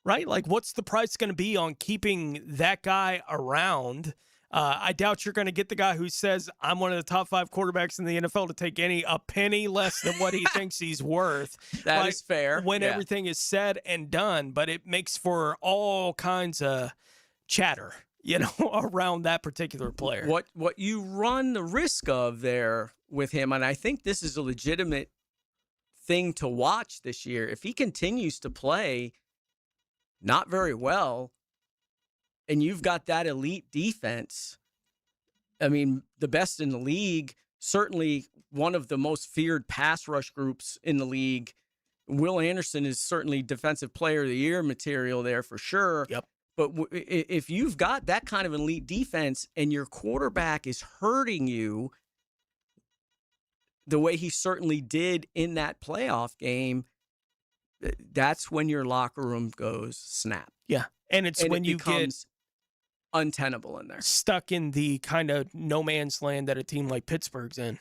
Right? Like, what's the price going to be on keeping that guy around? I doubt you're going to get the guy who says, I'm one of the top 5 quarterbacks in the NFL to take a penny less than what he thinks he's worth. That is fair. When everything is said and done, but it makes for all kinds of chatter, around that particular player. What you run the risk of there with him, and I think this is a legitimate thing to watch this year, if he continues to play not very well, and you've got that elite defense, I mean, the best in the league, certainly one of the most feared pass rush groups in the league. Will Anderson is certainly defensive player of the year material there for sure. Yep. But if you've got that kind of elite defense and your quarterback is hurting you the way he certainly did in that playoff game, that's when your locker room goes snap. Yeah. And it's when you get untenable in there. Stuck in the kind of no man's land that a team like Pittsburgh's in.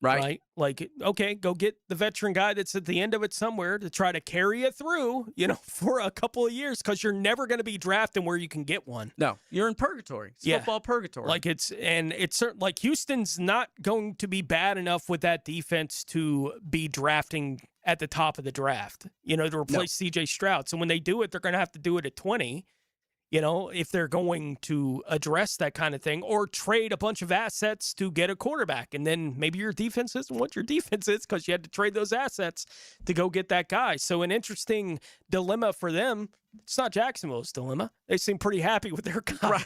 Right. Like, okay, go get the veteran guy that's at the end of it somewhere to try to carry it through, for a couple of years, because you're never going to be drafting where you can get one. No, you're in purgatory. It's football purgatory. Like it's like Houston's not going to be bad enough with that defense to be drafting at the top of the draft, to replace C.J. Stroud. So when they do it, they're going to have to do it at 20, if they're going to address that kind of thing, or trade a bunch of assets to get a quarterback. And then maybe your defense isn't what your defense is because you had to trade those assets to go get that guy. So an interesting dilemma for them. It's not Jacksonville's dilemma. They seem pretty happy with their guy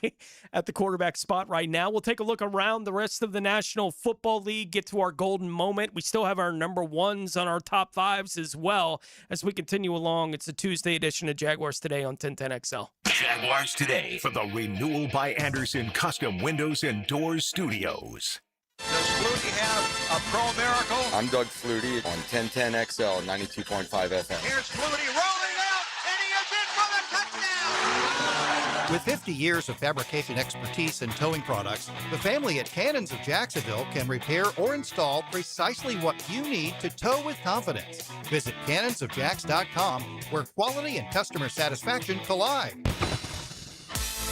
at the quarterback spot right now. We'll take a look around the rest of the National Football League, get to our golden moment. We still have our number ones on our top fives as well as we continue along. It's a Tuesday edition of Jaguars Today on 1010XL. Jaguars Today from the Renewal by Anderson Custom Windows and Doors Studios. Does Flutie have a pro miracle? I'm Doug Flutie on 1010XL 92.5 FM. Here's Flutie rolling out, and he is in for the touchdown! With 50 years of fabrication expertise and towing products, the family at Cannons of Jacksonville can repair or install precisely what you need to tow with confidence. Visit cannonsofjacks.com, where quality and customer satisfaction collide.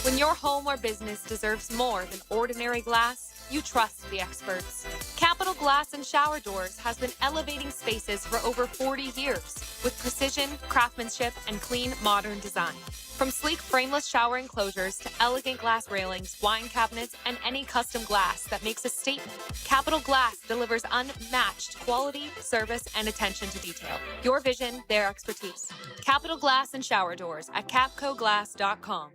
When your home or business deserves more than ordinary glass, you trust the experts. Capital Glass and Shower Doors has been elevating spaces for over 40 years with precision, craftsmanship, and clean, modern design. From sleek frameless shower enclosures to elegant glass railings, wine cabinets, and any custom glass that makes a statement, Capital Glass delivers unmatched quality, service, and attention to detail. Your vision, their expertise. Capital Glass and Shower Doors at capcoglass.com.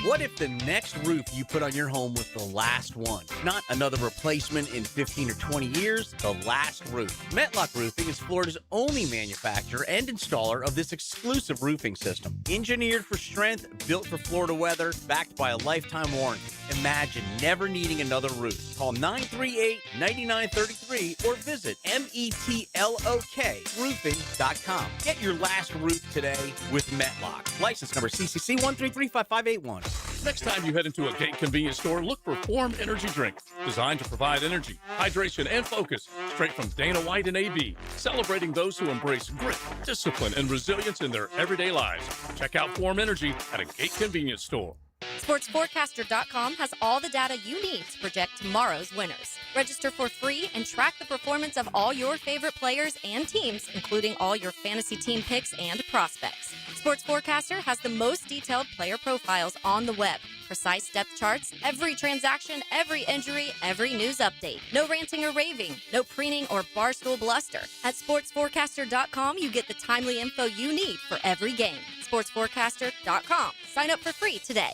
What if the next roof you put on your home was the last one? Not another replacement in 15 or 20 years, the last roof. Metlock Roofing is Florida's only manufacturer and installer of this exclusive roofing system. Engineered for strength, built for Florida weather, backed by a lifetime warranty. Imagine never needing another roof. Call 938-9933 or visit metlokroofing.com. Get your last roof today with Metlock. License number CCC 1335581. Next time you head into a Gate convenience store, look for Form Energy Drink, designed to provide energy, hydration, and focus, straight from Dana White and AB, celebrating those who embrace grit, discipline, and resilience in their everyday lives. Check out Form Energy at a Gate convenience store. SportsForecaster.com has all the data you need to project tomorrow's winners. Register for free and track the performance of all your favorite players and teams, including all your fantasy team picks and prospects. Sports Forecaster has the most detailed player profiles on the web, precise depth charts, every transaction, every injury, every news update. No ranting or raving, no preening or barstool bluster. At SportsForecaster.com, you get the timely info you need for every game. SportsForecaster.com. Sign up for free today.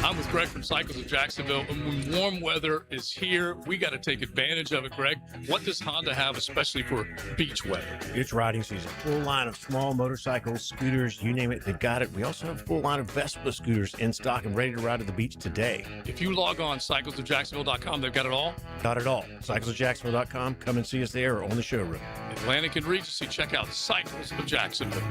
I'm with Greg from Cycles of Jacksonville, and when warm weather is here, we got to take advantage of it. Greg, what does Honda have, especially for beach weather? It's riding season. Full line of small motorcycles, scooters, you name it, they've got it. We also have a full line of Vespa scooters in stock and ready to ride to the beach today. If you log on cyclesofjacksonville.com, they've got it all? Got it all. Cyclesofjacksonville.com. Come and see us there or on the showroom. Atlantic and Regency, check out Cycles of Jacksonville.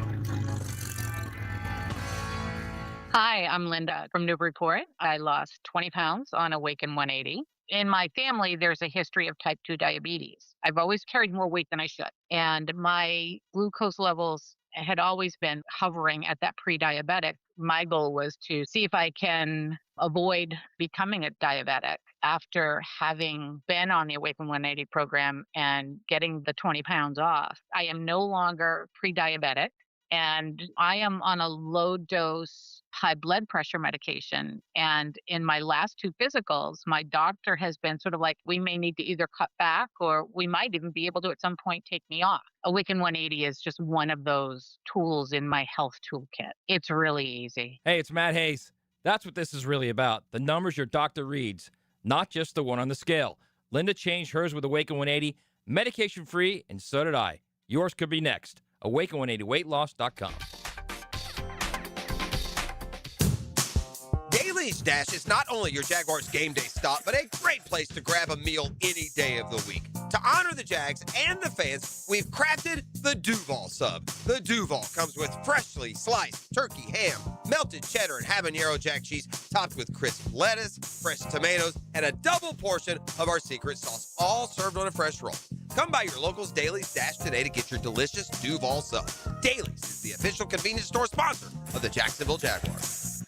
Hi, I'm Linda from Newburyport. I lost 20 pounds on Awaken 180. In my family, there's a history of type 2 diabetes. I've always carried more weight than I should. And my glucose levels had always been hovering at that pre-diabetic. My goal was to see if I can avoid becoming a diabetic after having been on the Awaken 180 program and getting the 20 pounds off. I am no longer pre-diabetic. And I am on a low dose high blood pressure medication. And in my last 2 physicals, my doctor has been sort of like, we may need to either cut back or we might even be able to at some point take me off. Awaken 180 is just one of those tools in my health toolkit. It's really easy. Hey, it's Matt Hayes. That's what this is really about. The numbers your doctor reads, not just the one on the scale. Linda changed hers with Awaken 180, medication free, and so did I. Yours could be next. Awaken180weightloss.com. Daly's Dash is not only your Jaguars game day stop, but a great place to grab a meal any day of the week. To honor the Jags and the fans, we've crafted the Duval Sub. The Duval comes with freshly sliced turkey ham, melted cheddar and habanero jack cheese, topped with crisp lettuce, fresh tomatoes, and a double portion of our secret sauce, all served on a fresh roll. Come by your local's Daly's Dash today to get your delicious Duval Sub. Daly's is the official convenience store sponsor of the Jacksonville Jaguars.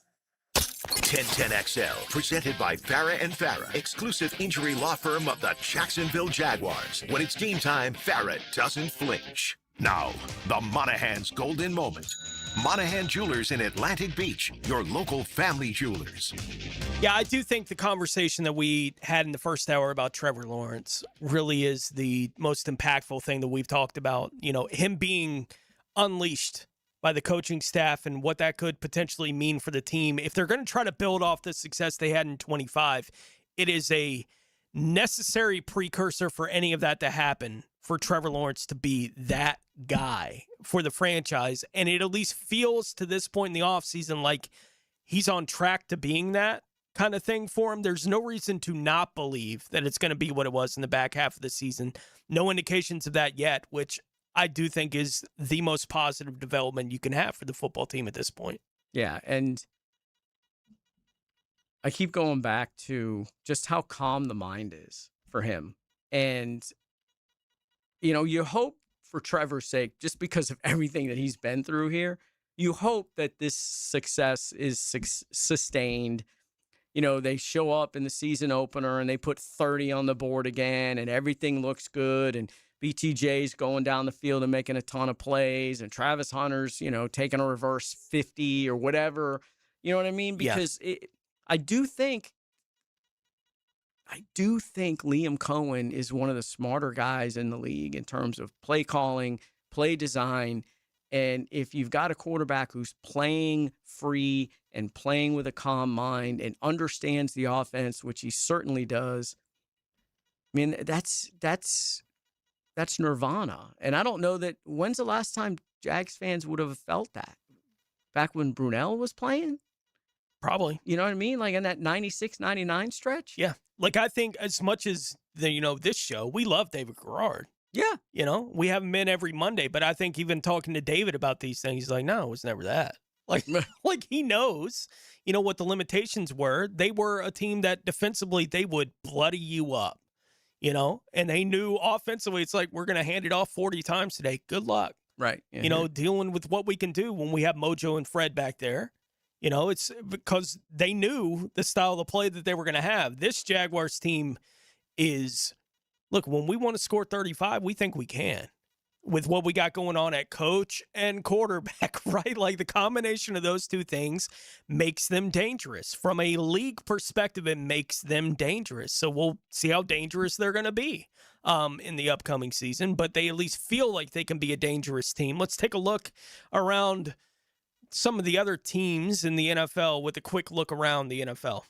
1010XL, presented by Farah and Farah, exclusive injury law firm of the Jacksonville Jaguars. When it's game time, Farah doesn't flinch. Now, the Monahan's golden moment. Monahan Jewelers in Atlantic Beach, your local family jewelers. Yeah, I do think the conversation that we had in the first hour about Trevor Lawrence really is the most impactful thing that we've talked about. You know, him being unleashed by the coaching staff and what that could potentially mean for the team. If they're going to try to build off the success they had in 25, it is a necessary precursor for any of that to happen for Trevor Lawrence to be that guy for the franchise. And it at least feels to this point in the offseason like he's on track to being that kind of thing for him. There's no reason to not believe that it's going to be what it was in the back half of the season. No indications of that yet, which I do think is the most positive development you can have for the football team at this point. Yeah, and I keep going back to just how calm the mind is for him. And, you know, you hope for Trevor's sake, just because of everything that he's been through here, you hope that this success is sustained. You know, they show up in the season opener and they put 30 on the board again and everything looks good. And BTJ's going down the field and making a ton of plays, and Travis Hunter's, you know, taking a reverse 50 or whatever. You know what I mean? Because I do think Liam Cohen is one of the smarter guys in the league in terms of play calling, play design. And if you've got a quarterback who's playing free and playing with a calm mind and understands the offense, which he certainly does, I mean, that's nirvana. And I don't know that when's the last time Jags fans would have felt that? Back when Brunell was playing? Probably. You know what I mean? Like in that 96, 99 stretch? Yeah. Like I think as much as this show, we love David Garrard. Yeah. You know, we have him in every Monday, but I think even talking to David about these things, he's like, no, it was never that. Like he knows, you know, what the limitations were. They were a team that defensively, they would bloody you up. You know, and they knew offensively, it's like, we're going to hand it off 40 times today. Good luck. Right. Yeah. You know, dealing with what we can do when we have Mojo and Fred back there. You know, it's because they knew the style of play that they were going to have. This Jaguars team is, look, when we want to score 35, we think we can. With what we got going on at coach and quarterback, right? Like the combination of those two things makes them dangerous. From a league perspective, it makes them dangerous. So we'll see how dangerous they're going to be in the upcoming season, but they at least feel like they can be a dangerous team. Let's take a look around some of the other teams in the NFL with a quick look around the NFL.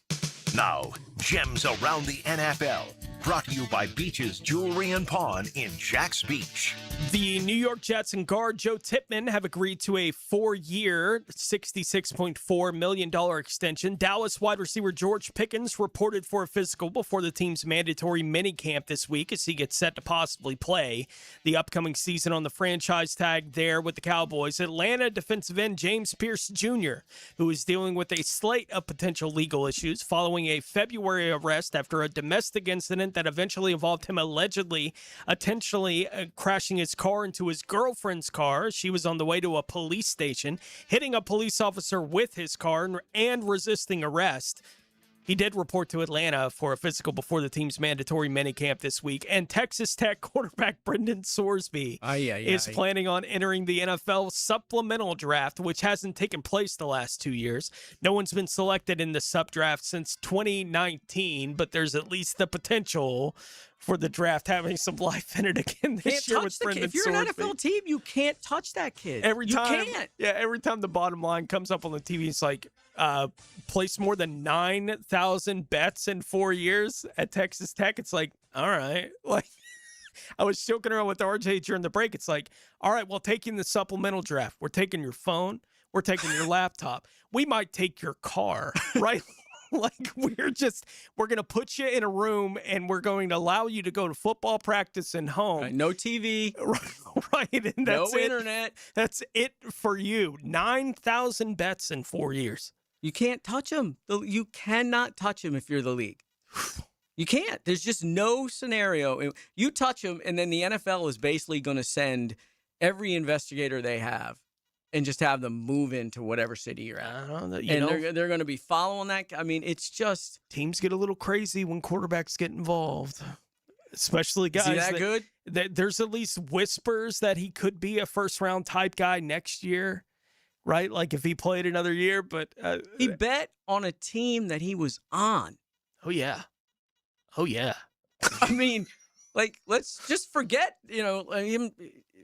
Now, Gems Around the NFL, brought to you by Beach's Jewelry and Pawn in Jax Beach. The New York Jets and guard Joe Tippmann have agreed to a 4-year, $66.4 million extension. Dallas wide receiver George Pickens reported for a physical before the team's mandatory minicamp this week as he gets set to possibly play the upcoming season on the franchise tag there with the Cowboys. Atlanta defensive end James Pierce Jr., who is dealing with a slate of potential legal issues following a February arrest after a domestic incident that eventually involved him allegedly intentionally crashing his car into his girlfriend's car. She was on the way to a police station, hitting a police officer with his car and resisting arrest. He did report to Atlanta for a physical before the team's mandatory minicamp this week. And Texas Tech quarterback Brendan Sorsby is planning on entering the NFL supplemental draft, which hasn't taken place the last 2 years. No one's been selected in the sub draft since 2019, but there's at least the potential for the draft having some life in it again this year with Brendan Sorsby. If you're an NFL team, you can't touch that kid. Every time can't. the bottom line comes up on the TV, it's like, place more than 9,000 bets in 4 years at Texas Tech. It's like, all right. Like, I was joking around with RJ during the break. It's like, all right, well, taking the supplemental draft. We're taking your phone. We're taking your laptop. We might take your car, right? Like, we're going to put you in a room and we're going to allow you to go to football practice and home. Right, no TV. Right. And that's no internet. That's it for you. 9,000 bets in 4 years. You can't touch him. You cannot touch him if you're the league. You can't. There's just no scenario. You touch him, and then the NFL is basically going to send every investigator they have and just have them move into whatever city you're at. They're going to be following that. I mean, it's just teams get a little crazy when quarterbacks get involved, especially guys. Is he that good? There's at least whispers that he could be a first-round type guy next year, right? Like if he played another year, but he bet on a team that he was on. Oh yeah. I mean, like let's just forget, him.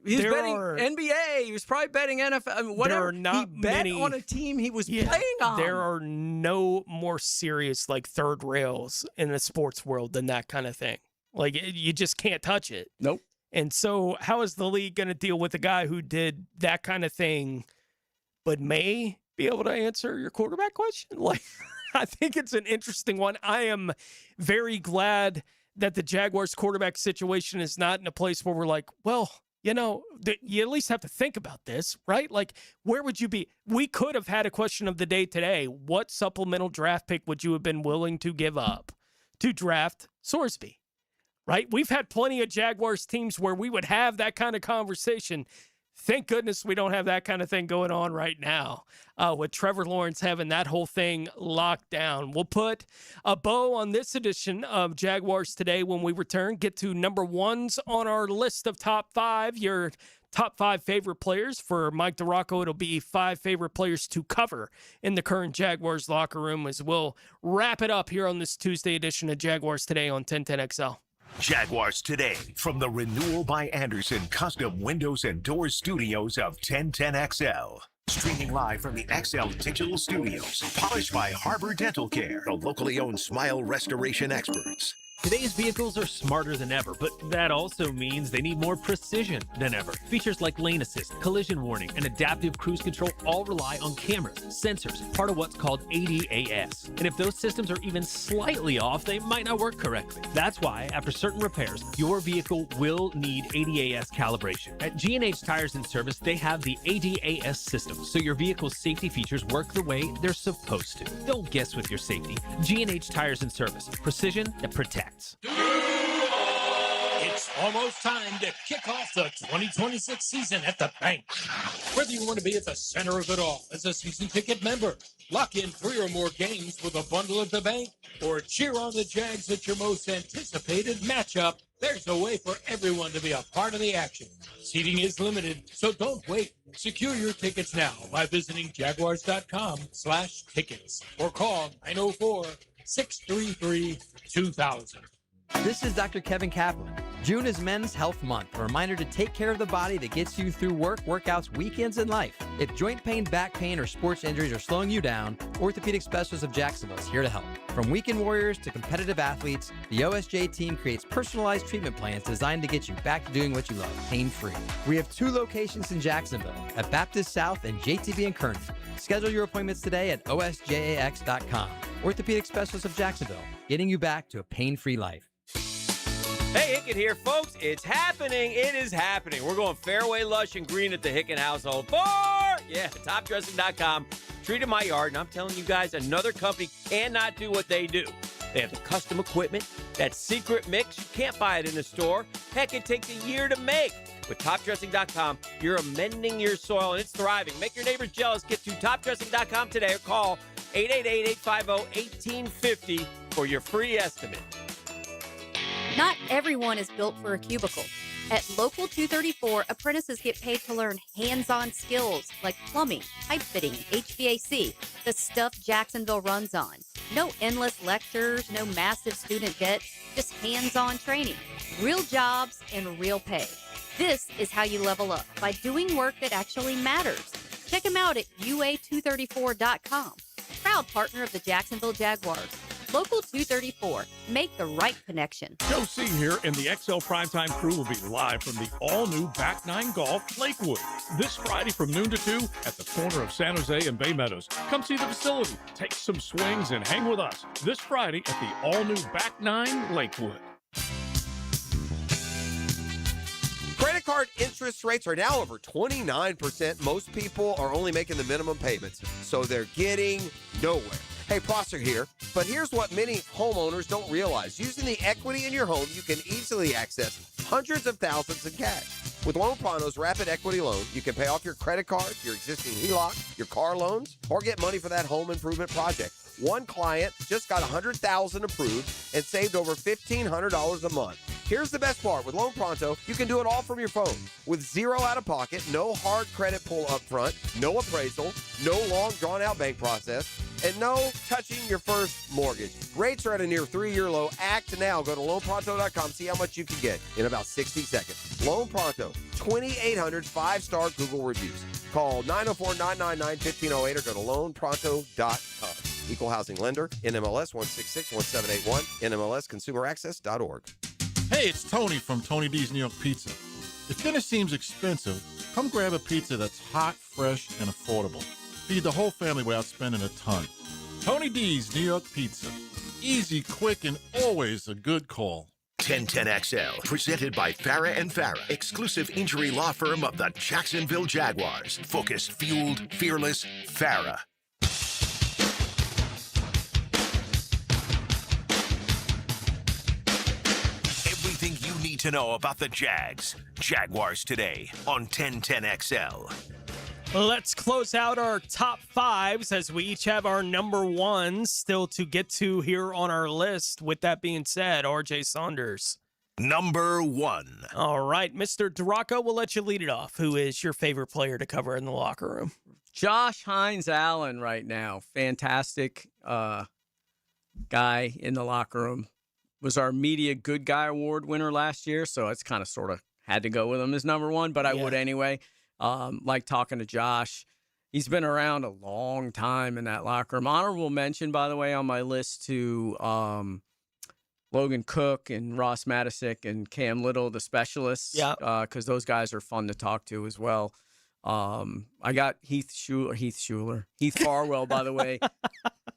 He's betting NBA. He was probably betting NFL. I mean, whatever. He bet on a team he was playing on. There are no more serious like third rails in the sports world than that kind of thing. Like you just can't touch it. Nope. And so how is the league going to deal with a guy who did that kind of thing, but may be able to answer your quarterback question? Like, I think it's an interesting one. I am very glad that the Jaguars quarterback situation is not in a place where we're like, well, you at least have to think about this, right? Like, where would you be? We could have had a question of the day today. What supplemental draft pick would you have been willing to give up to draft Sorsby, right? We've had plenty of Jaguars teams where we would have that kind of conversation. Thank goodness we don't have that kind of thing going on right now with Trevor Lawrence having that whole thing locked down. We'll put a bow on this edition of Jaguars Today when we return. Get to number ones on our list of top 5, your top 5 favorite players. For Mike DeRocco, it'll be 5 favorite players to cover in the current Jaguars locker room as we'll wrap it up here on this Tuesday edition of Jaguars Today on 1010XL. Jaguars Today from the Renewal by Anderson Custom Windows and Doors Studios of 1010XL. Streaming live from the XL Digital Studios. Polished by Harbor Dental Care, the locally owned smile restoration experts. Today's vehicles are smarter than ever, but that also means they need more precision than ever. Features like lane assist, collision warning, and adaptive cruise control all rely on cameras, sensors, part of what's called ADAS. And if those systems are even slightly off, they might not work correctly. That's why, after certain repairs, your vehicle will need ADAS calibration. At G&H Tires and Service, they have the ADAS system, so your vehicle's safety features work the way they're supposed to. Don't guess with your safety. G&H Tires and Service. Precision that protects. It's almost time to kick off the 2026 season at the bank. Whether you want to be at the center of it all as a season ticket member, lock in 3 or more games with a bundle at the bank, or cheer on the Jags at your most anticipated matchup, there's a way for everyone to be a part of the action. Seating is limited, so don't wait. Secure your tickets now by visiting jaguars.com/tickets or call 904-633-2000. This is Dr. Kevin Kaplan. June is Men's Health Month, a reminder to take care of the body that gets you through work, workouts, weekends, and life. If joint pain, back pain, or sports injuries are slowing you down, Orthopedic Specialists of Jacksonville is here to help. From weekend warriors to competitive athletes, the OSJ team creates personalized treatment plans designed to get you back to doing what you love, pain-free. We have 2 locations in Jacksonville, at Baptist South and JTB in Kearney. Schedule your appointments today at osjax.com. Orthopedic Specialists of Jacksonville, getting you back to a pain-free life. Hey, Hicken here, folks. It's happening. It is happening. We're going fairway, lush, and green at the Hicken household for, topdressing.com. Treated my yard, and I'm telling you guys, another company cannot do what they do. They have the custom equipment, that secret mix. You can't buy it in the store. Heck, it takes a year to make. With topdressing.com, you're amending your soil, and it's thriving. Make your neighbors jealous. Get to topdressing.com today or call 888-850-1850 for your free estimate. Not everyone is built for a cubicle. At Local 234, apprentices get paid to learn hands-on skills like plumbing, pipe fitting, HVAC, the stuff Jacksonville runs on. No endless lectures, no massive student debt, just hands-on training, real jobs, and real pay. This is how you level up, by doing work that actually matters. Check them out at UA234.com. Proud partner of the Jacksonville Jaguars. Local 234. Make the right connection. Joe C. here, and the XL Primetime crew will be live from the all-new Back 9 Golf Lakewood this Friday from noon to 2 at the corner of San Jose and Bay Meadows. Come see the facility, take some swings, and hang with us this Friday at the all-new Back 9 Lakewood. Credit card interest rates are now over 29%. Most people are only making the minimum payments, so they're getting nowhere. Hey, Prosser here, but here's what many homeowners don't realize. Using the equity in your home, you can easily access hundreds of thousands in cash. With Loan Pronto's Rapid Equity Loan, you can pay off your credit cards, your existing HELOC, your car loans, or get money for that home improvement project. One client just got $100,000 approved and saved over $1,500 a month. Here's the best part. With Loan Pronto, you can do it all from your phone. With zero out-of-pocket, no hard credit pull up front, no appraisal, no long, drawn-out bank process, and no touching your first mortgage. Rates are at a near 3-year low. Act now. Go to loanpronto.com. See how much you can get in about 60 seconds. Loan Pronto, 2,800 5-star Google reviews. Call 904-999-1508 or go to loanpronto.com. Equal housing lender, NMLS 1661781, NMLSconsumeraccess.org. Hey, it's Tony from Tony D's New York Pizza. If dinner seems expensive, come grab a pizza that's hot, fresh, and affordable. Feed the whole family without spending a ton. Tony D's New York Pizza. Easy, quick, and always a good call. 1010XL, presented by Farah and Farah, exclusive injury law firm of the Jacksonville Jaguars. Focused, fueled, fearless, Farah. Everything you need to know about the Jags. Jaguars today on 1010XL. Let's close out our top fives as we each have our number ones still to get to here on our list. With that being said, RJ Saunders. Number one. All right, Mr. Duraco, we'll let you lead it off. Who is your favorite player to cover in the locker room? Josh Hines-Allen right now. Fantastic guy in the locker room. Was our Media Good Guy Award winner last year, so it's kind of sort of had to go with him as number one, but I would anyway. Like talking to Josh. He's been around a long time in that locker room. Honorable mention, by the way, on my list to Logan Cook and Ross Matisic and Cam Little, the specialists. Yeah. Because those guys are fun to talk to as well. I got Heath Farwell, by the way.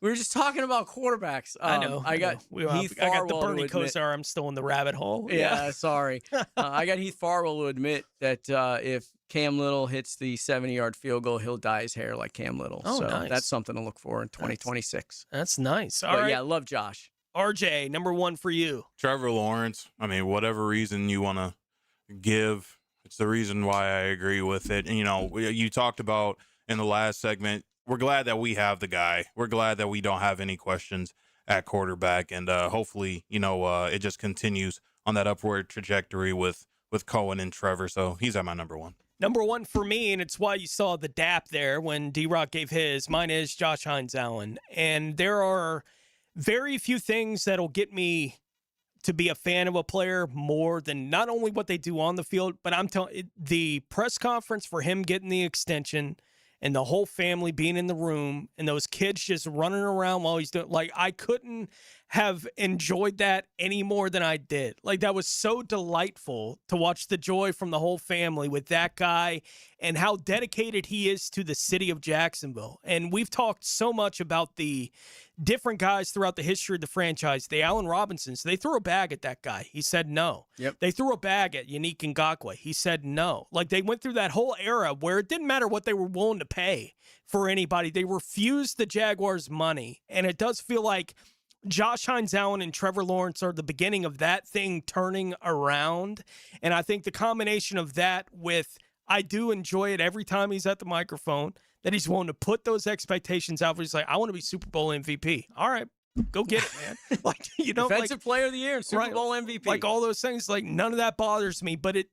We were just talking about quarterbacks. I know. I got Heath I got the Farwell Bernie Kosar. I'm still in the rabbit hole. Yeah, sorry. I got Heath Farwell to admit that if Cam Little hits the 70-yard field goal, he'll dye his hair like Cam Little. Oh, so nice. That's something to look for in 2026. That's nice. All but right. Yeah, I love Josh. RJ, number one for you. Trevor Lawrence. I mean, whatever reason you want to give, it's the reason why I agree with it. And, you know, you talked about in the last segment, we're glad that we have the guy. We're glad that we don't have any questions at quarterback. And hopefully, you know, it just continues on that upward trajectory with Cohen and Trevor. So he's at my number one. Number one for me, and it's why you saw the dap there when D-Rock gave his. Mine is Josh Hines-Allen. And there are very few things that'll get me to be a fan of a player more than not only what they do on the field, but I'm telling the press conference for him getting the extension and the whole family being in the room and those kids just running around while he's doing, like, I couldn't have enjoyed that any more than I did. Like, that was so delightful to watch the joy from the whole family with that guy and how dedicated he is to the city of Jacksonville. And we've talked so much about the different guys throughout the history of the franchise. The Allen Robinsons, they threw a bag at that guy. He said no. Yep. They threw a bag at Yannick Ngakoue. He said no. Like, they went through that whole era where it didn't matter what they were willing to pay for anybody. They refused the Jaguars' money. And it does feel like Josh Hines-Allen and Trevor Lawrence are the beginning of that thing turning around. And I think the combination of that with, I do enjoy it every time he's at the microphone, that he's willing to put those expectations out. He's like, I want to be Super Bowl MVP. All right, go get it, man. Like, you know, Defensive Player of the Year and Super Bowl MVP. Like, all those things, like, none of that bothers me. But it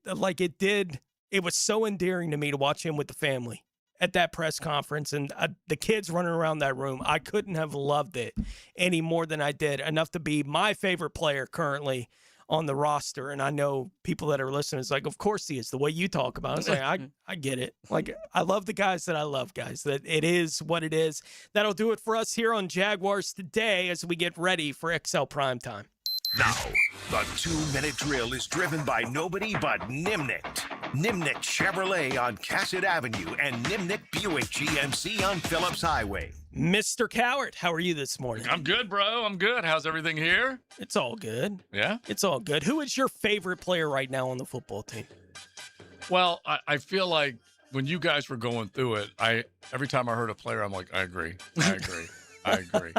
was so endearing to me to watch him with the family at that press conference and the kids running around that room. I couldn't have loved it any more than I did, enough to be my favorite player currently on the roster. And I know people that are listening is like, of course he is, the way you talk about it. It's like, I get it. Like, I love the guys that I love, guys. That it is what it is. That'll do it for us here on Jaguars Today as we get ready for XL Primetime. Now, the 2-minute drill is driven by nobody but Nimnicht. Nimnicht Chevrolet on Cassett Avenue and Nimnicht Buick GMC on Phillips Highway. Mr. Cowart, how are you this morning? I'm good, bro. I'm good. How's everything here? It's all good. Yeah? It's all good. Who is your favorite player right now on the football team? Well, I feel like when you guys were going through it, every time I heard a player, I'm like, I agree. I agree.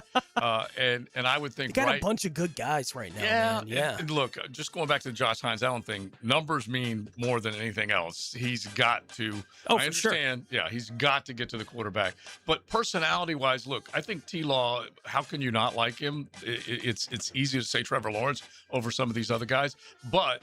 And I would think They got a bunch of good guys right now. Yeah, man. Yeah. And look, just going back to the Josh Hines Allen thing, numbers mean more than anything else. He's got to. Oh, I for sure. understand. Yeah, he's got to get to the quarterback. But personality-wise, look, I think T-Law. How can you not like him? It's easy to say Trevor Lawrence over some of these other guys, but.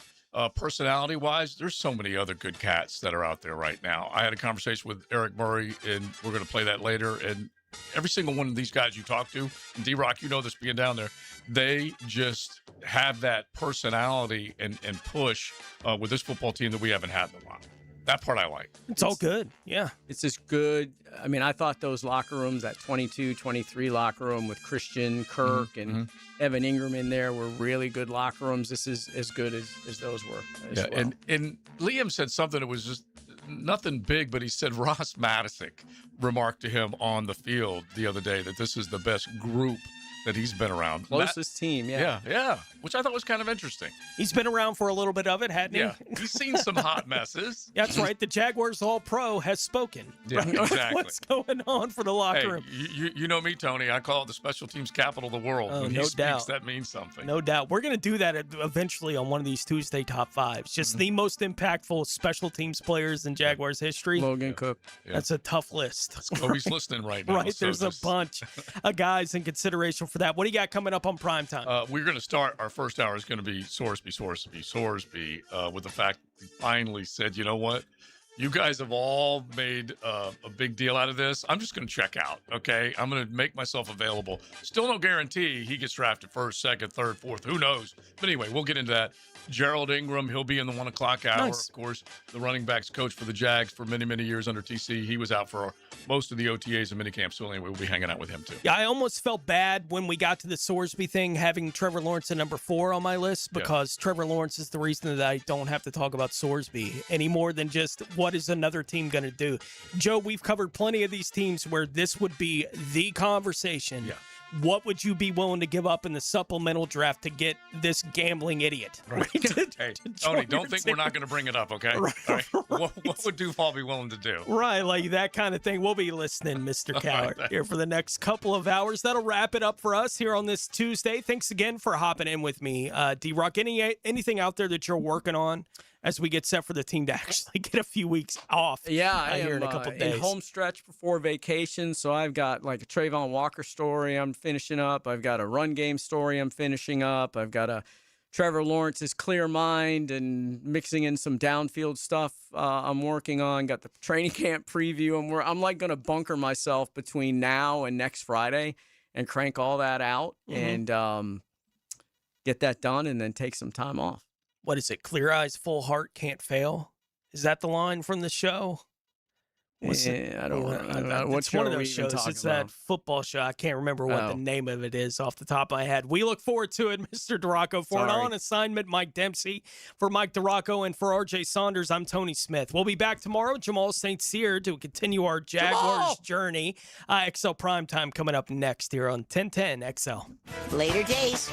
Personality-wise, there's so many other good cats that are out there right now. I had a conversation with Eric Murray, and we're going to play that later. And every single one of these guys you talk to, and D-Rock, you know this being down there, they just have that personality and push with this football team that we haven't had in a while. That part I like. It's all good. Yeah. It's just good. I mean, I thought those locker rooms, that 22, 23 locker room with Christian, Kirk, and Evan Ingram in there were really good locker rooms. This is as good as those were as well. And Liam said something that was just nothing big, but he said Ross Matisic remarked to him on the field the other day that this is the best group that he's been around. Closest team, yeah. Yeah, which I thought was kind of interesting. He's been around for a little bit of it, hadn't he? Yeah, he's seen some hot messes. That's right. The Jaguars All-Pro has spoken. Yeah, right? exactly. What's going on for the locker room? You know me, Tony. I call it the special teams capital of the world. Oh, when no he speaks, doubt. that means something. No doubt. We're going to do that eventually on one of these Tuesday top fives. Just the most impactful special teams players in Jaguars history. Logan Cook. Yeah. That's a tough list. Kobe's listening right now. Right. so There's just- a bunch of guys in consideration for that. What do you got coming up on primetime? We're going to start. Our first hour is going to be Sorsby, with the fact he finally said, you know what? You guys have all made a big deal out of this. I'm just going to check out, okay? I'm going to make myself available. Still no guarantee he gets drafted first, second, third, fourth. Who knows? But anyway, we'll get into that. Gerald Ingram, he'll be in the 1 o'clock hour. Nice. Of course, the running backs coach for the Jags for many, many years under TC. He was out for most of the OTAs and minicamp, so anyway, we'll be hanging out with him too. Yeah, I almost felt bad when we got to the Sorsby thing, having Trevor Lawrence at number 4 on my list, because Trevor Lawrence is the reason that I don't have to talk about Sorsby any more than just what is another team going to do. Joe, we've covered plenty of these teams where this would be the conversation. Yeah. What would you be willing to give up in the supplemental draft to get this gambling idiot? Right. Hey, Tony, don't think we're not going to bring it up, okay? Right. All right. What would Duval be willing to do? Right, like that kind of thing. We'll be listening, Mr. Coward, here for the next couple of hours. That'll wrap it up for us here on this Tuesday. Thanks again for hopping in with me, D-Rock. Anything out there that you're working on as we get set for the team to actually get a few weeks off? Yeah, I here am in a couple of days. in home stretch before vacation, so I've got like a Trayvon Walker story I'm finishing up. I've got a run game story I'm finishing up. I've got a Trevor Lawrence's clear mind and mixing in some downfield stuff I'm working on. Got the training camp preview. I'm like going to bunker myself between now and next Friday and crank all that out and get that done and then take some time off. What is it? Clear eyes, full heart, can't fail. Is that the line from the show? I don't know. What It's one show of are we those even shows. talking It's that about? football show. I can't remember what the name of it is off the top of my head. We look forward to it, Mr. Duraco. For an Sorry. on assignment, Mike Dempsey. For Mike Duraco and for RJ Saunders, I'm Tony Smith. We'll be back tomorrow, Jamal St. Cyr, to continue our Jaguars journey. XL Primetime coming up next here on 1010 XL. Later days.